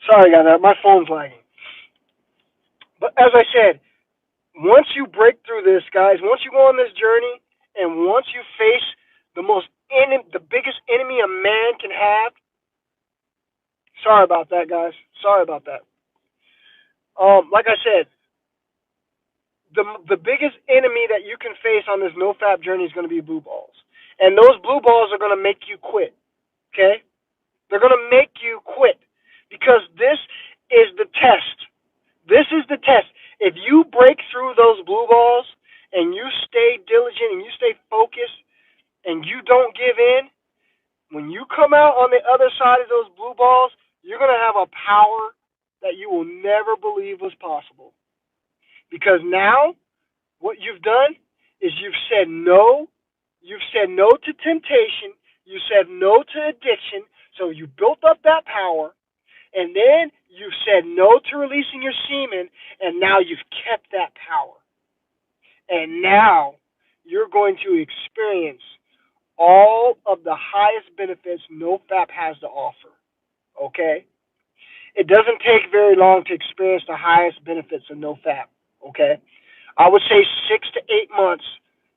Sorry, guys. My phone's lagging. But as I said, once you break through this, guys, once you go on this journey, and once you face the biggest enemy a man can have. Sorry about that, guys. Sorry about that. Like I said, the biggest enemy that you can face on this no fap journey is going to be blue balls, and those blue balls are going to make you quit. Okay, they're going to make you quit because this is the test. This is the test. If you break through those blue balls and you stay diligent and you stay focused and you don't give in, when you come out on the other side of those blue balls, you're going to have a power that you will never believe was possible. Because now, what you've done is you've said no. You've said no to temptation. You said no to addiction. So you built up that power. And then you've said no to releasing your semen. And now you've kept that power. And now you're going to experience all of the highest benefits NoFap has to offer. Okay? It doesn't take very long to experience the highest benefits of NoFap. Okay? I would say 6 to 8 months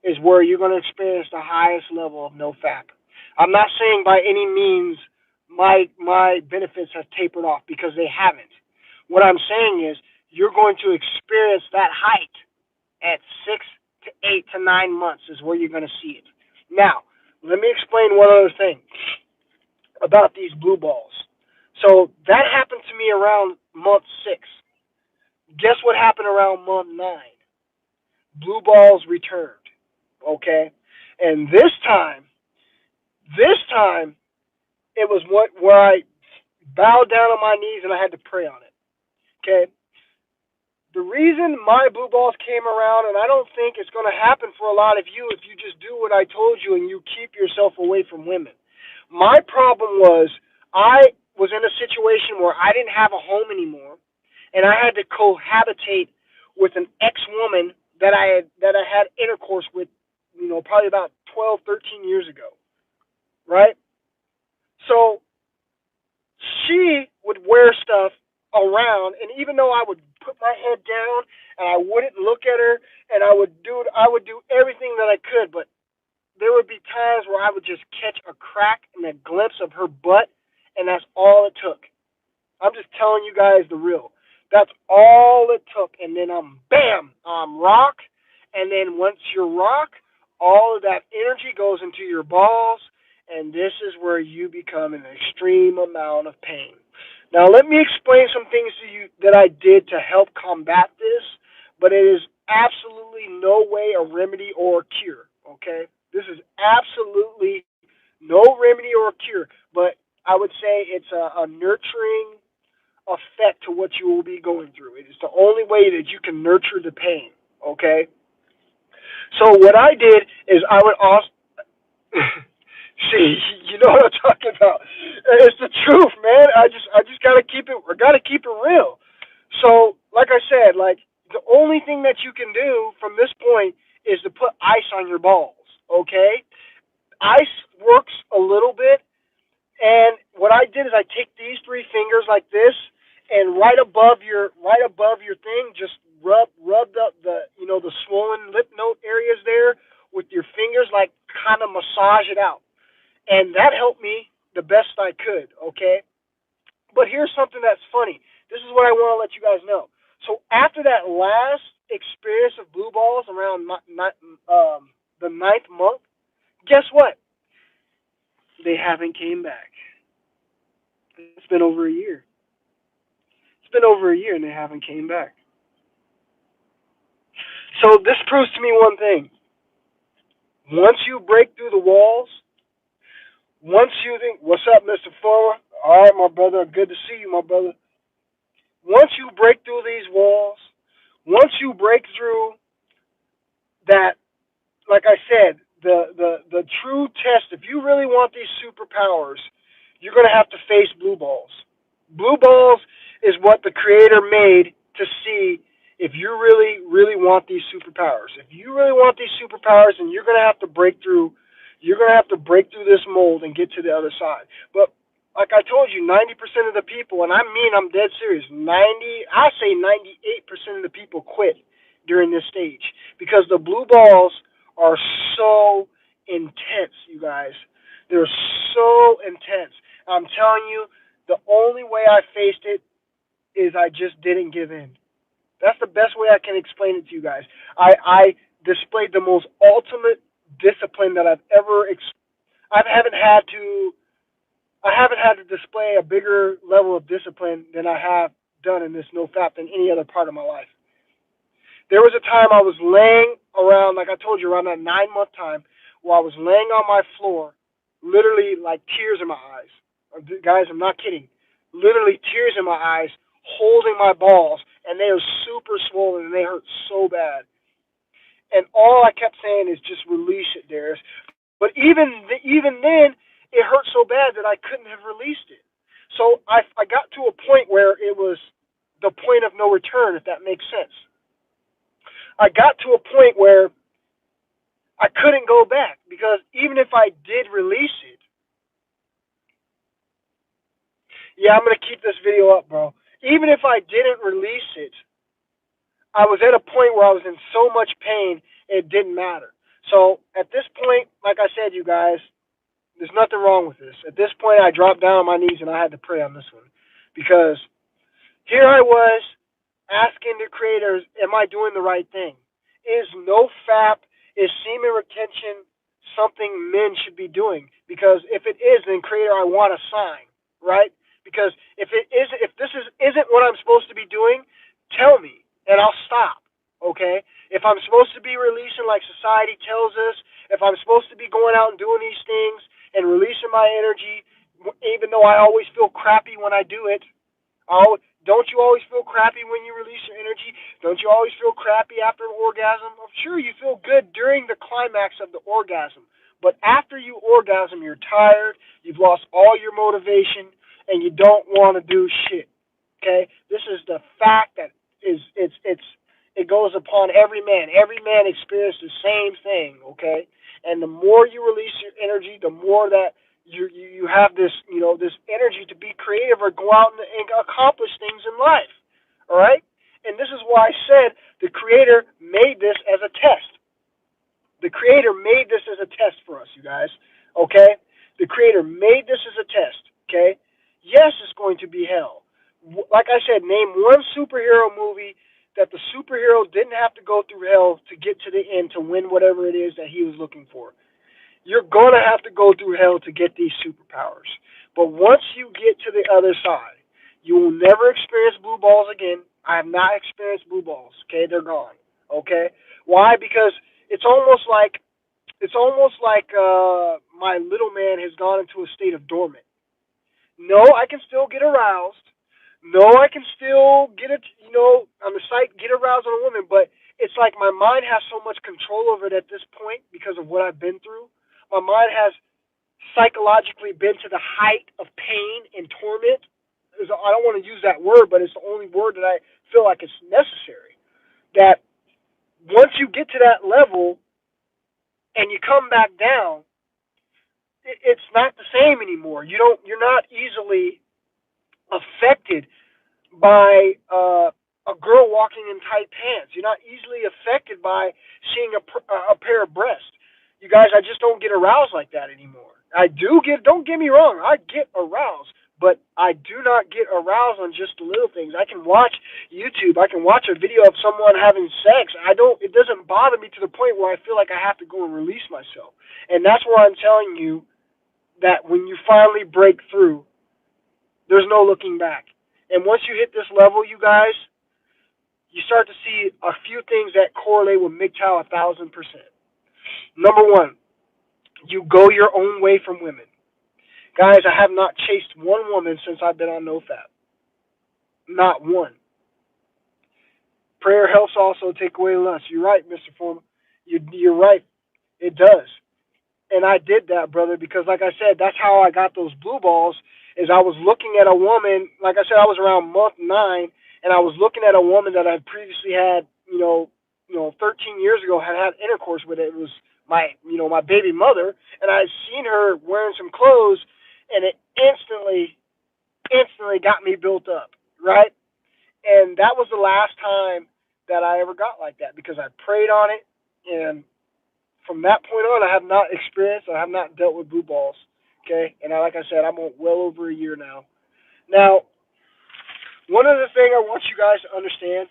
is where you're going to experience the highest level of NoFap. I'm not saying by any means my benefits have tapered off, because they haven't. What I'm saying is you're going to experience that height at 6 to 8 to 9 months is where you're going to see it. Now, let me explain one other thing about these blue balls. So that happened to me around month 6. Guess what happened around month 9? Blue balls returned. Okay? And this time, it was where I bowed down on my knees and I had to pray on it. Okay? The reason my blue balls came around, and I don't think it's going to happen for a lot of you if you just do what I told you and you keep yourself away from women. My problem was I was in a situation where I didn't have a home anymore, and I had to cohabitate with an ex-woman that I had intercourse with, probably about 12, 13 years ago, right? So she would wear stuff around, and even though I would put my head down and I wouldn't look at her, and I would do everything that I could, but there would be times where I would just catch a crack and a glimpse of her butt, and that's all it took. I'm just telling you guys the real. That's all it took, and then I'm rock, and then once you're rock, all of that energy goes into your balls, and this is where you become an extreme amount of pain. Now, let me explain some things to you that I did to help combat this, but it is absolutely no way a remedy or a cure, okay? This is absolutely no remedy or cure, but I would say it's a nurturing effect to what you will be going through. It is the only way that you can nurture the pain, okay? So what I did is I would also see, you know what I'm talking about. It's the truth, man. I just gotta keep it. I gotta keep it real. So, like I said, the only thing that you can do from this point is to put ice on your balls. Okay, ice works a little bit, and what I did is I take these 3 fingers like this, and right above your thing, just rub the swollen lip note areas there with your fingers, like kind of massage it out. And that helped me the best I could, okay? But here's something that's funny. This is what I want to let you guys know. So after that last experience of blue balls around the 9th month, guess what? They haven't came back. It's been over a year. It's been over a year and they haven't came back. So this proves to me one thing. Once you break through the walls, once you think, what's up, Mr. Fuller? All right, my brother, good to see you, my brother. Once you break through these walls, once you break through that, like I said, the true test, if you really want these superpowers, you're going to have to face blue balls. Blue balls is what the creator made to see if you really want these superpowers. If you really want these superpowers, then you're going to have to break through. You're going to have to break through this mold and get to the other side. But like I told you, 90% of the people, and I mean, I'm dead serious. I say 98% of the people quit during this stage because the blue balls are so intense, you guys. They're so intense. I'm telling you, the only way I faced it is I just didn't give in. That's the best way I can explain it to you guys. I displayed the most ultimate discipline that I've ever. I haven't had to. I haven't had to display a bigger level of discipline than I have done in this NoFap than any other part of my life. There was a time I was laying around, like I told you, around that 9-month time, where I was laying on my floor, literally like tears in my eyes. Guys, I'm not kidding. Literally tears in my eyes, holding my balls, and they were super swollen and they hurt so bad. And all I kept saying is just release it, Darius. But even then, it hurt so bad that I couldn't have released it. So I got to a point where it was the point of no return, if that makes sense. I got to a point where I couldn't go back because even if I did release it, yeah, I'm going to keep this video up, bro. Even if I didn't release it, I was at a point where I was in so much pain, it didn't matter. So at this point, like I said, you guys, there's nothing wrong with this. At this point, I dropped down on my knees and I had to pray on this one because here I was asking the creators, am I doing the right thing? Is NoFap, is semen retention something men should be doing? Because if it is, then creator, I want a sign, right? Because if this isn't what I'm supposed to be doing, tell me and I'll stop. Okay? If I'm supposed to be releasing like society tells us, if I'm supposed to be going out and doing these things and releasing my energy, even though I always feel crappy when I do it, don't you always feel crappy when you release your energy? Don't you always feel crappy after an orgasm? I'm sure you feel good during the climax of the orgasm. But after you orgasm, you're tired, you've lost all your motivation, and you don't want to do shit. Okay? This is the fact that it goes upon every man. Every man experiences the same thing, okay? And the more you release your energy, the more that you have this, this energy to be creative or go out and accomplish things in life. All right? And this is why I said the creator made this as a test. The creator made this as a test for us, you guys. Okay? The creator made this as a test. Okay? Yes, it's going to be hell. Like I said, name one superhero movie that the superhero didn't have to go through hell to get to the end to win whatever it is that he was looking for. You're going to have to go through hell to get these superpowers. But once you get to the other side, you will never experience blue balls again. I have not experienced blue balls. Okay, they're gone. Okay, why? Because it's almost like my little man has gone into a state of dormant. No, I can still get aroused. No, I can still get it, on the site, get aroused on a woman, but it's like my mind has so much control over it at this point because of what I've been through. My mind has psychologically been to the height of pain and torment. I don't want to use that word, but it's the only word that I feel like it's necessary. That once you get to that level and you come back down, it's not the same anymore. You're not easily affected by a girl walking in tight pants. You're not easily affected by seeing a pair of breasts. You guys, I just don't get aroused like that anymore. Don't get me wrong, I get aroused, but I do not get aroused on just the little things. I can watch YouTube, I can watch a video of someone having sex. It doesn't bother me to the point where I feel like I have to go and release myself. And that's where I'm telling you that when you finally break through, there's no looking back. And once you hit this level, you guys, you start to see a few things that correlate with MGTOW 1,000%. Number one, you go your own way from women. Guys, I have not chased one woman since I've been on NoFap. Not one. Prayer helps also take away lust. You're right, Mr. Foreman. You're right. It does. And I did that, brother, because like I said, that's how I got those blue balls. Is I was looking at a woman, like I said, I was around month 9, and I was looking at a woman that I previously had, 13 years ago, had intercourse with. It was my baby mother, and I had seen her wearing some clothes, and it instantly got me built up, right? And that was the last time that I ever got like that because I prayed on it, and from that point on, I have not experienced, I have not dealt with blue balls. Okay, and like I said, I'm well over a year now. Now, one other thing I want you guys to understand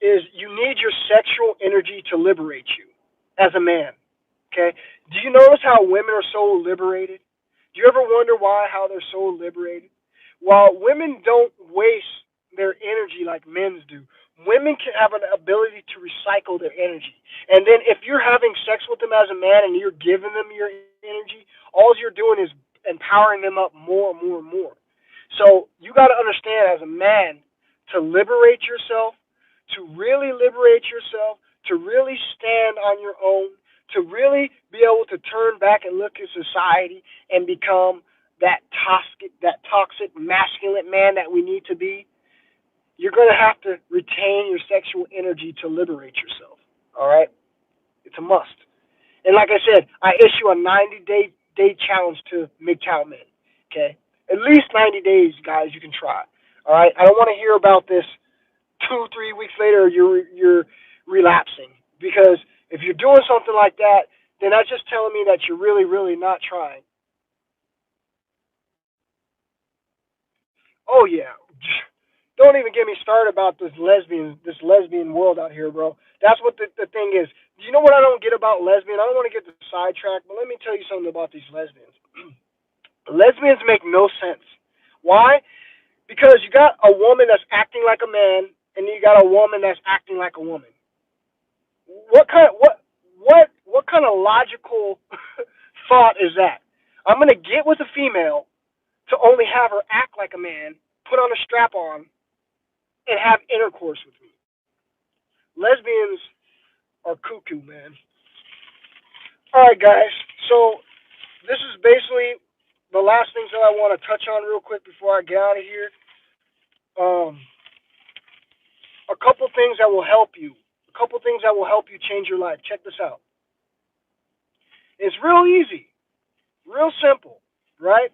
is you need your sexual energy to liberate you as a man. Okay, do you notice how women are so liberated? Do you ever wonder how they're so liberated? While women don't waste their energy like men do, women can have an ability to recycle their energy. And then if you're having sex with them as a man and you're giving them your energy, all you're doing is empowering them up more and more and more. So you got to understand as a man to liberate yourself, to really liberate yourself, to really stand on your own, to really be able to turn back and look at society and become that toxic masculine man that we need to be, you're going to have to retain your sexual energy to liberate yourself. All right? It's a must. And like I said, I issue a 90-day challenge to MGTOW men. Okay? At least 90 days, guys, you can try. All right? I don't want to hear about this 2-3 weeks later you're relapsing. Because if you're doing something like that, then that's just telling me that you're really, really not trying. Oh, yeah. Don't even get me started about this lesbian world out here, bro. That's what the thing is. You know what I don't get about lesbian? I don't want to get sidetracked, but let me tell you something about these lesbians. Lesbians make no sense. Why? Because you got a woman that's acting like a man, and you got a woman that's acting like a woman. What kind of logical thought is that? I'm gonna get with a female to only have her act like a man, put on a strap on, and have intercourse with me. Lesbians are cuckoo, man. All right, guys. So this is basically the last things that I want to touch on real quick before I get out of here. A couple things that will help you. A couple things that will help you change your life. Check this out. It's real easy, real simple, right?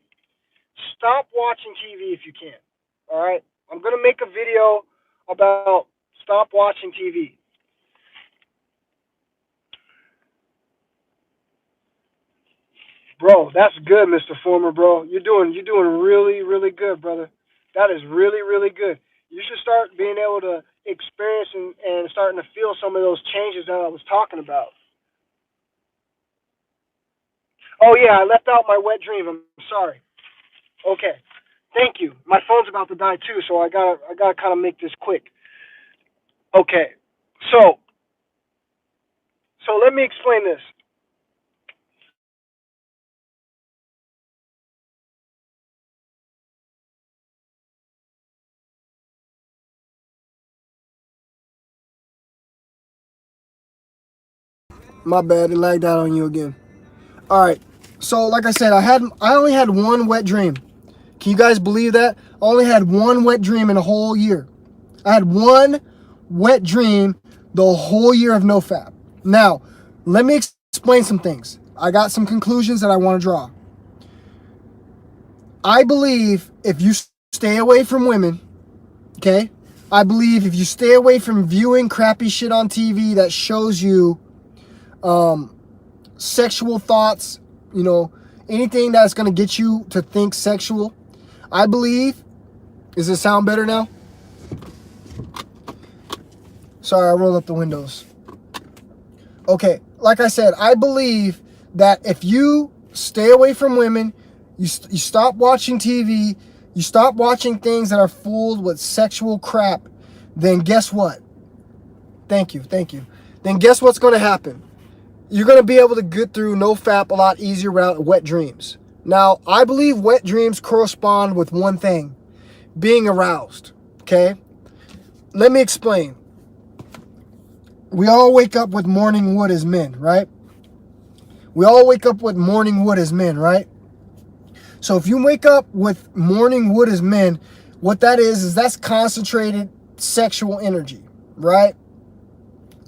Stop watching TV if you can. All right? I'm going to make a video about stop watching TV. Bro, that's good, Mr. Former, bro. You're doing really, really good, brother. That is really, really good. You should start being able to experience and starting to feel some of those changes that I was talking about. Oh yeah, I left out my wet dream. I'm sorry. Okay. Thank you. My phone's about to die too, so I gotta kind of make this quick. Okay. So let me explain this. My bad, it lagged out on you again. All right. So like I said, I only had one wet dream. Can you guys believe that? I only had one wet dream in a whole year. I had one wet dream the whole year of NoFap. Now, let me explain some things. I got some conclusions that I want to draw. I believe if you stay away from women, okay? I believe if you stay away from viewing crappy shit on TV that shows you sexual thoughts, anything that's going to get you to think sexual, I believe, does it sound better now? Sorry, I rolled up the windows. Okay, like I said, I believe that if you stay away from women, you stop watching TV, you stop watching things that are full with sexual crap, then guess what? Thank you. Then guess what's going to happen? you're going to be able to get through no FAP a lot easier without wet dreams. Now, I believe wet dreams correspond with one thing, being aroused, okay? Let me explain. We all wake up with morning wood as men, right? We all wake up with morning wood as men, right? So if you wake up with morning wood as men, what that is that's concentrated sexual energy, right?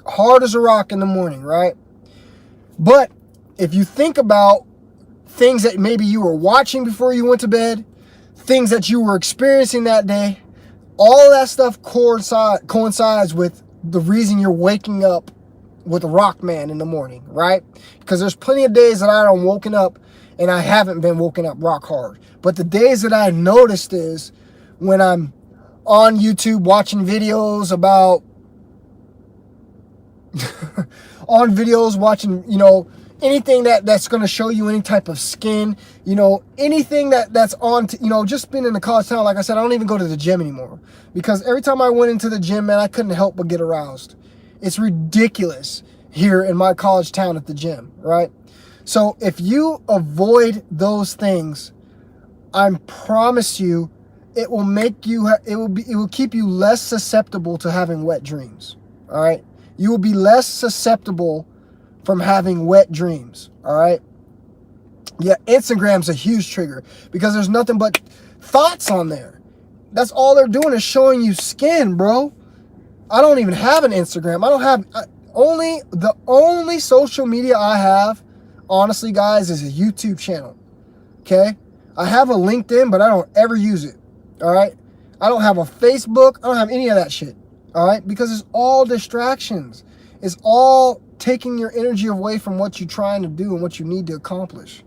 Hard as a rock in the morning, right? But if you think about things that maybe you were watching before you went to bed, things that you were experiencing that day, all that stuff coincides with the reason you're waking up with a rock man in the morning, right? Because there's plenty of days that I don't woken up and I haven't been woken up rock hard. But the days that I noticed is when I'm on YouTube watching videos about watching, anything that's going to show you any type of skin, anything that's on, just being in the college town. Like I said, I don't even go to the gym anymore because every time I went into the gym, man, I couldn't help but get aroused. It's ridiculous here in my college town at the gym, right? So if you avoid those things, I promise you, it will keep you less susceptible to having wet dreams. All right, you will be less susceptible from having wet dreams. All right. Yeah, Instagram's a huge trigger because there's nothing but thoughts on there. That's all they're doing is showing you skin, bro. I don't even have an Instagram. The only social media I have, honestly, guys, is a YouTube channel. Okay? I have a LinkedIn, but I don't ever use it. All right? I don't have a Facebook. I don't have any of that shit. All right? Because it's all distractions. It's all taking your energy away from what you're trying to do and what you need to accomplish.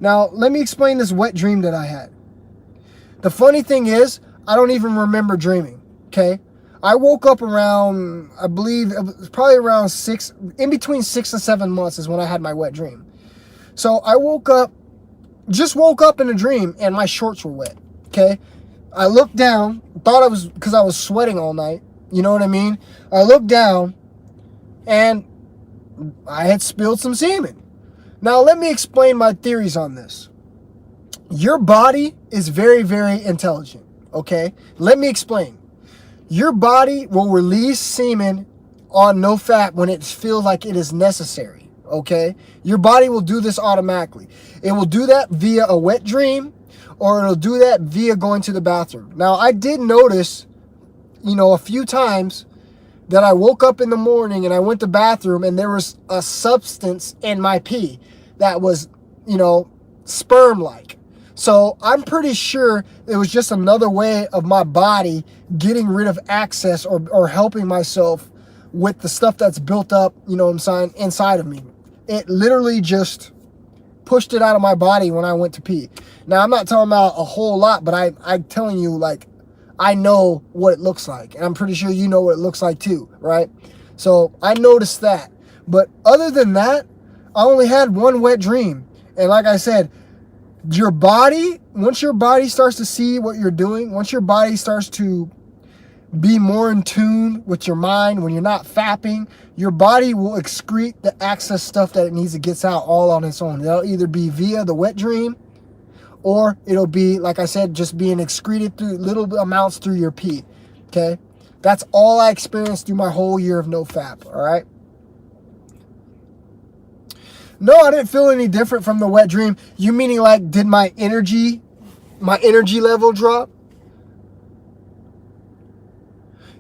Now, let me explain this wet dream that I had. The funny thing is, I don't even remember dreaming. Okay? I woke up around, I believe, it was probably around in between 6 and 7 months is when I had my wet dream. So I woke up in a dream and my shorts were wet, okay? I looked down, thought it was because I was sweating all night, you know what I mean? I looked down and I had spilled some semen. Now let me explain my theories on this. Your body is very, very intelligent, okay? Let me explain. Your body will release semen on NoFap when it feels like it is necessary, okay? Your body will do this automatically. It will do that via a wet dream, or it'll do that via going to the bathroom. Now, I did notice, a few times that I woke up in the morning and I went to the bathroom and there was a substance in my pee that was, sperm-like. So I'm pretty sure it was just another way of my body getting rid of access or helping myself with the stuff that's built up, inside of me. It literally just pushed it out of my body when I went to pee. Now, I'm not talking about a whole lot, but I'm telling you, like, I know what it looks like. And I'm pretty sure you know what it looks like too, right? So I noticed that. But other than that, I only had one wet dream. And like I said, your body, once your body starts to see what you're doing, once your body starts to be more in tune with your mind, when you're not fapping, your body will excrete the excess stuff that it needs to get out all on its own. It'll either be via the wet dream, or it'll be, like I said, just being excreted through little amounts through your pee, okay? That's all I experienced through my whole year of NoFap, all right? No, I didn't feel any different from the wet dream. You meaning like, did my energy level drop?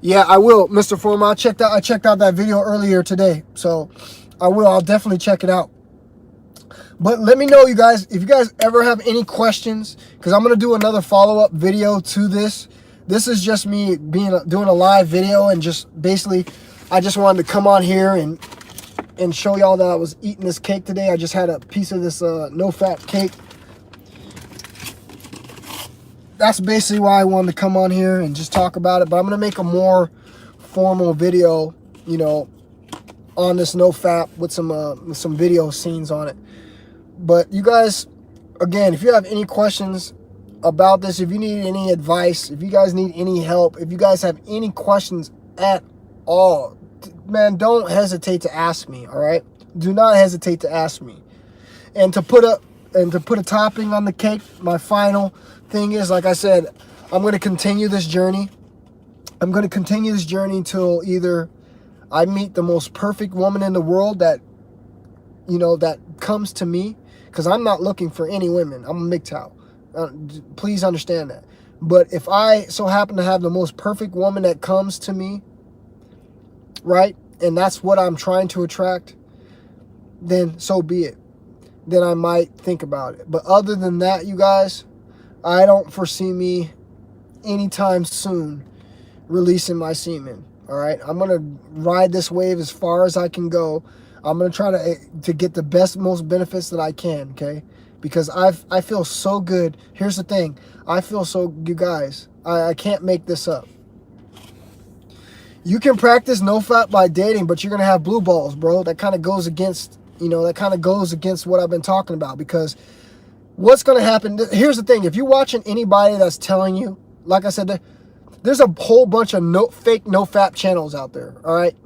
Yeah, I will, Mr. Foreman. I checked out that video earlier today, so I'll definitely check it out. But let me know, you guys, if you guys ever have any questions, because I'm gonna do another follow-up video to this. This is just me doing a live video, and just basically, I just wanted to come on here and show y'all that I was eating this cake today. I just had a piece of this no-fat cake. That's basically why I wanted to come on here and just talk about it. But I'm going to make a more formal video, on this no-fap with some video scenes on it. But you guys, again, if you have any questions about this, if you need any advice, if you guys need any help, if you guys have any questions at all, man, don't hesitate to ask me, all right? do not hesitate to ask me. And to put a topping on the cake, my final thing is, like I said, I'm going to continue this journey. I'm going to continue this journey until either I meet the most perfect woman in the world that, that comes to me, because I'm not looking for any women. I'm a MGTOW. Please understand that. But if I so happen to have the most perfect woman that comes to me, right, and that's what I'm trying to attract, then so be it. Then I might think about it. But other than that, you guys, I don't foresee me anytime soon releasing my semen. All right, I'm gonna ride this wave as far as I can go. I'm gonna try to get the best, most benefits that I can. Okay, because I feel so good. Here's the thing, I feel so, you guys, I can't make this up. You can practice no fap by dating, but you're gonna have blue balls, bro. That kind of goes against, what I've been talking about. Because what's gonna happen? Here's the thing: if you're watching anybody that's telling you, like I said, there's a whole bunch of fake no-fap channels out there, all right?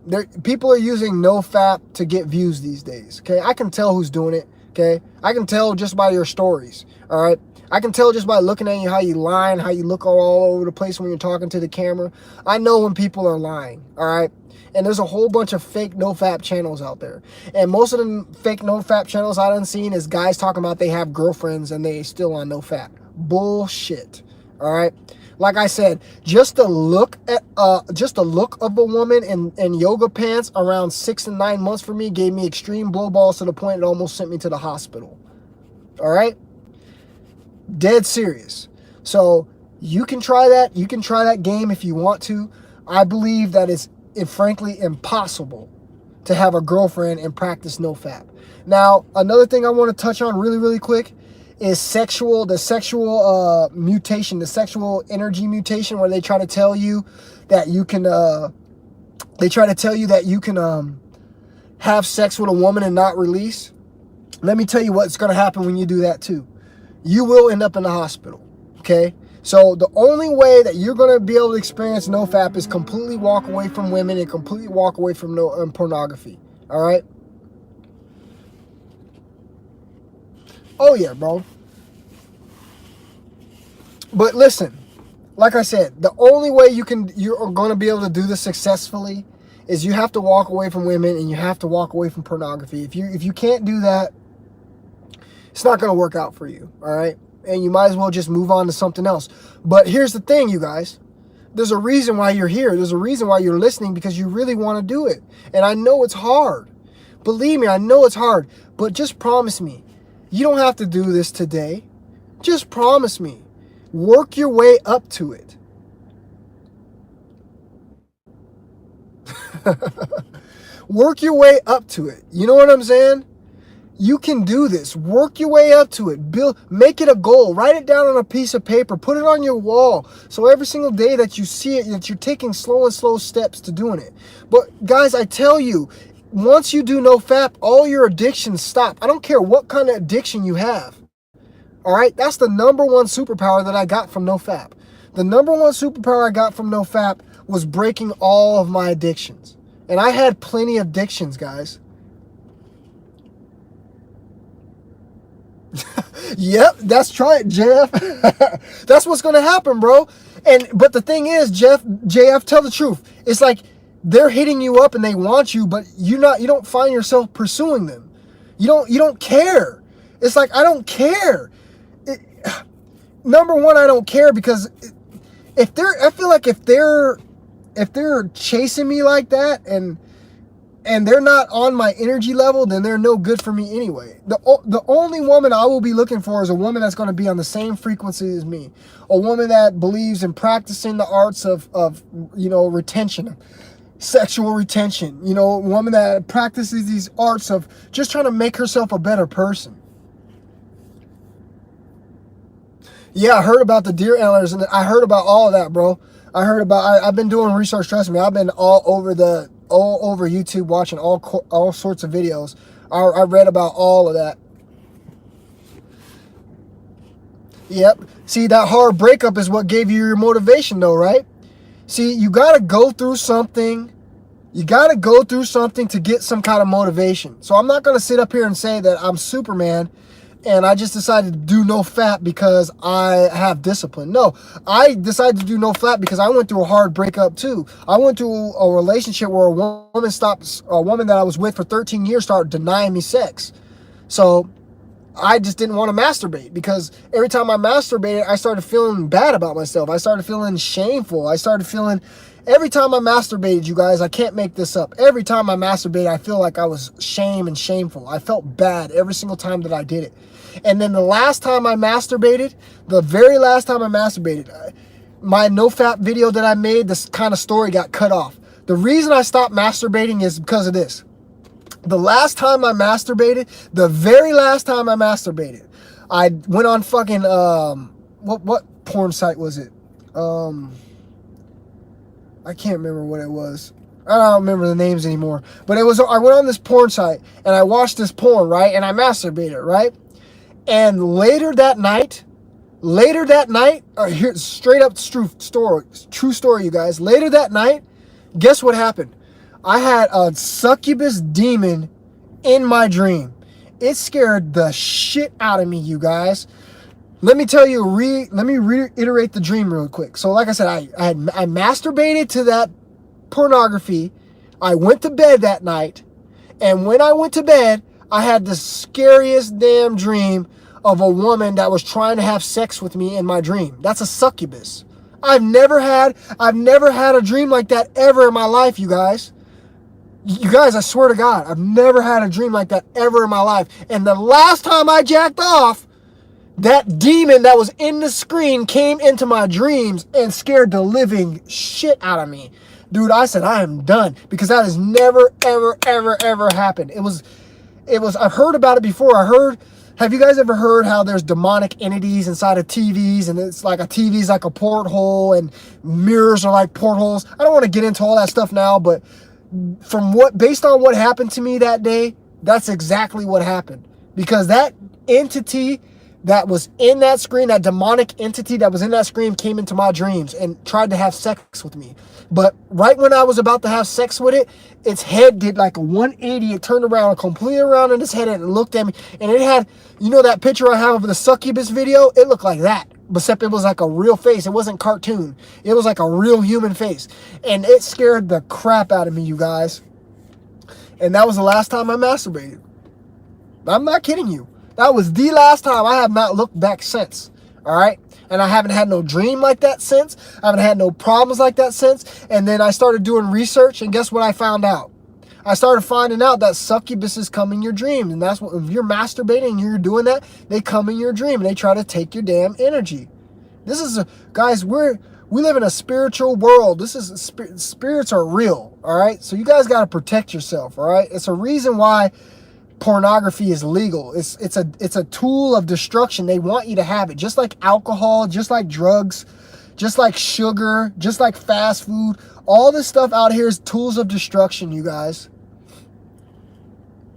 People are using no-fap to get views these days, okay? I can tell who's doing it, okay? I can tell just by your stories, all right? I can tell just by looking at you how you lie and how you look all over the place when you're talking to the camera. I know when people are lying, all right? And there's a whole bunch of fake no-fap channels out there. And most of the fake no-fap channels I done seen is guys talking about they have girlfriends and they still on no-fap. Bullshit, all right? Like I said, just the look of a woman in yoga pants around 6 and 9 months for me gave me extreme blow balls to the point it almost sent me to the hospital. All right? Dead serious. So you can try that. You can try that game if you want to. I believe that it's frankly impossible to have a girlfriend and practice no-fap. Now, another thing I want to touch on really, really quick is the sexual mutation, the sexual energy mutation, where they try to tell you that you can have sex with a woman and not release. Let me tell you what's going to happen when you do that too. You will end up in the hospital, okay? So the only way that you're going to be able to experience no-fap is completely walk away from women and completely walk away from pornography, all right? Oh yeah, bro. But listen, like I said, the only way you're going to be able to do this successfully is you have to walk away from women and you have to walk away from pornography. If you can't do that, it's not going to work out for you, all right? And you might as well just move on to something else. But here's the thing, you guys. There's a reason why you're here. There's a reason why you're listening, because you really want to do it. And I know it's hard. Believe me, I know it's hard. But just promise me, you don't have to do this today. Just promise me. Work your way up to it. Work your way up to it. You know what I'm saying? You can do this. Work your way up to it. Make it a goal. Write it down on a piece of paper. Put it on your wall. So every single day that you see it, that you're taking slow steps to doing it. But guys, I tell you, once you do no-fap, all your addictions stop. I don't care what kind of addiction you have. All right? That's the number one superpower that I got from no-fap. The number one superpower I got from no-fap was breaking all of my addictions. And I had plenty of addictions, guys. Yep, that's right, Jeff. That's what's going to happen, bro. But the thing is, JF, tell the truth. It's like they're hitting you up and they want you, but you don't find yourself pursuing them. You don't care. It's like, I don't care. Number one, I don't care because I feel like if they're chasing me like that and they're not on my energy level, then they're no good for me anyway. The only woman I will be looking for is a woman that's going to be on the same frequency as me. A woman that believes in practicing the arts of retention, sexual retention. A woman that practices these arts of just trying to make herself a better person. Yeah, I heard about the deer antlers, and I heard about all of that, bro. I've been doing research, trust me. I've been all over YouTube watching all sorts of videos. I read about all of that. Yep. See, that hard breakup is what gave you your motivation though, right? See, you got to go through something You got to go through something to get some kind of motivation. So I'm not going to sit up here and say that I'm Superman and I just decided to do no fap because I have discipline. No, I decided to do no fap because I went through a hard breakup too. I went through a relationship where a woman that I was with for 13 years started denying me sex. So I just didn't want to masturbate because every time I masturbated, I started feeling bad about myself. I started feeling shameful. Every time I masturbated, you guys, I can't make this up. Every time I masturbated, I feel like I was shameful. I felt bad every single time that I did it. And then the last time I masturbated, the very last time I masturbated, my no-fap video that I made, this kind of story got cut off. The reason I stopped masturbating is because of this. The last time I masturbated, the very last time I masturbated, I went on fucking, what porn site was it? I can't remember what it was. I don't remember the names anymore. But I went on this porn site and I watched this porn, right? And I masturbated, right? And later that night, here, straight up true story, you guys. Later that night, guess what happened? I had a succubus demon in my dream. It scared the shit out of me, you guys. Let me tell you, let me reiterate the dream real quick. So like I said, I masturbated to that pornography. I went to bed that night. And when I went to bed, I had the scariest damn dream of a woman that was trying to have sex with me in my dream. That's a succubus. I've never had a dream like that ever in my life, you guys. You guys, I swear to God, I've never had a dream like that ever in my life. And the last time I jacked off, that demon that was in the screen came into my dreams and scared the living shit out of me. Dude, I said, I am done. Because that has never, ever, ever, ever happened. I've heard about it before. Have you guys ever heard how there's demonic entities inside of TVs and it's like a TV's like a porthole and mirrors are like portholes? I don't want to get into all that stuff now, but based on what happened to me that day, that's exactly what happened. Because that entity that was in that screen, that demonic entity that was in that screen came into my dreams and tried to have sex with me. But right when I was about to have sex with it, its head did like a 180. It turned around, completely around in its head, and it looked at me. And it had, you know that picture I have of the succubus video? It looked like that. Except it was like a real face. It wasn't cartoon. It was like a real human face. And it scared the crap out of me, you guys. And that was the last time I masturbated. I'm not kidding you. That was the last time. I have not looked back since. All right? And I haven't had no dream like that since. I haven't had no problems like that since. And then I started doing research, and guess what I found out? I started finding out that succubuses come in your dreams. And that's what, if you're masturbating and you're doing that, they come in your dream and they try to take your damn energy. Guys, we live in a spiritual world. Spirits are real, all right? So you guys got to protect yourself, all right? It's a reason why pornography is legal. It's a tool of destruction. They want you to have it, just like alcohol, just like drugs, just like sugar, just like fast food. All this stuff out here is tools of destruction, you guys.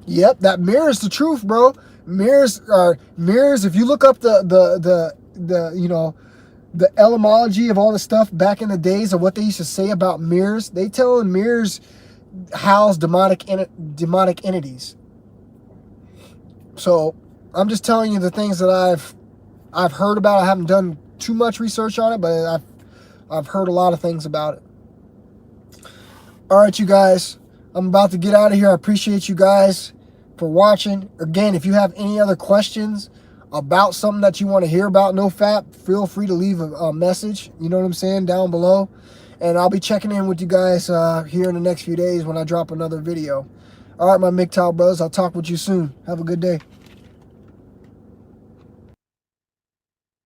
Yep, that mirrors the truth, bro. Mirrors. If you look up the etymology of all the stuff back in the days of what they used to say about mirrors, they tell mirrors house demonic entities. So I'm just telling you the things that I've heard about. I haven't done too much research on it, but I've heard a lot of things about it. All right, you guys, I'm about to get out of here. I appreciate you guys for watching. Again, if you have any other questions about something that you want to hear about NoFap, feel free to leave a message, you know what I'm saying, down below. And I'll be checking in with you guys here in the next few days when I drop another video. All right, my MGTOW brothers, I'll talk with you soon. Have a good day.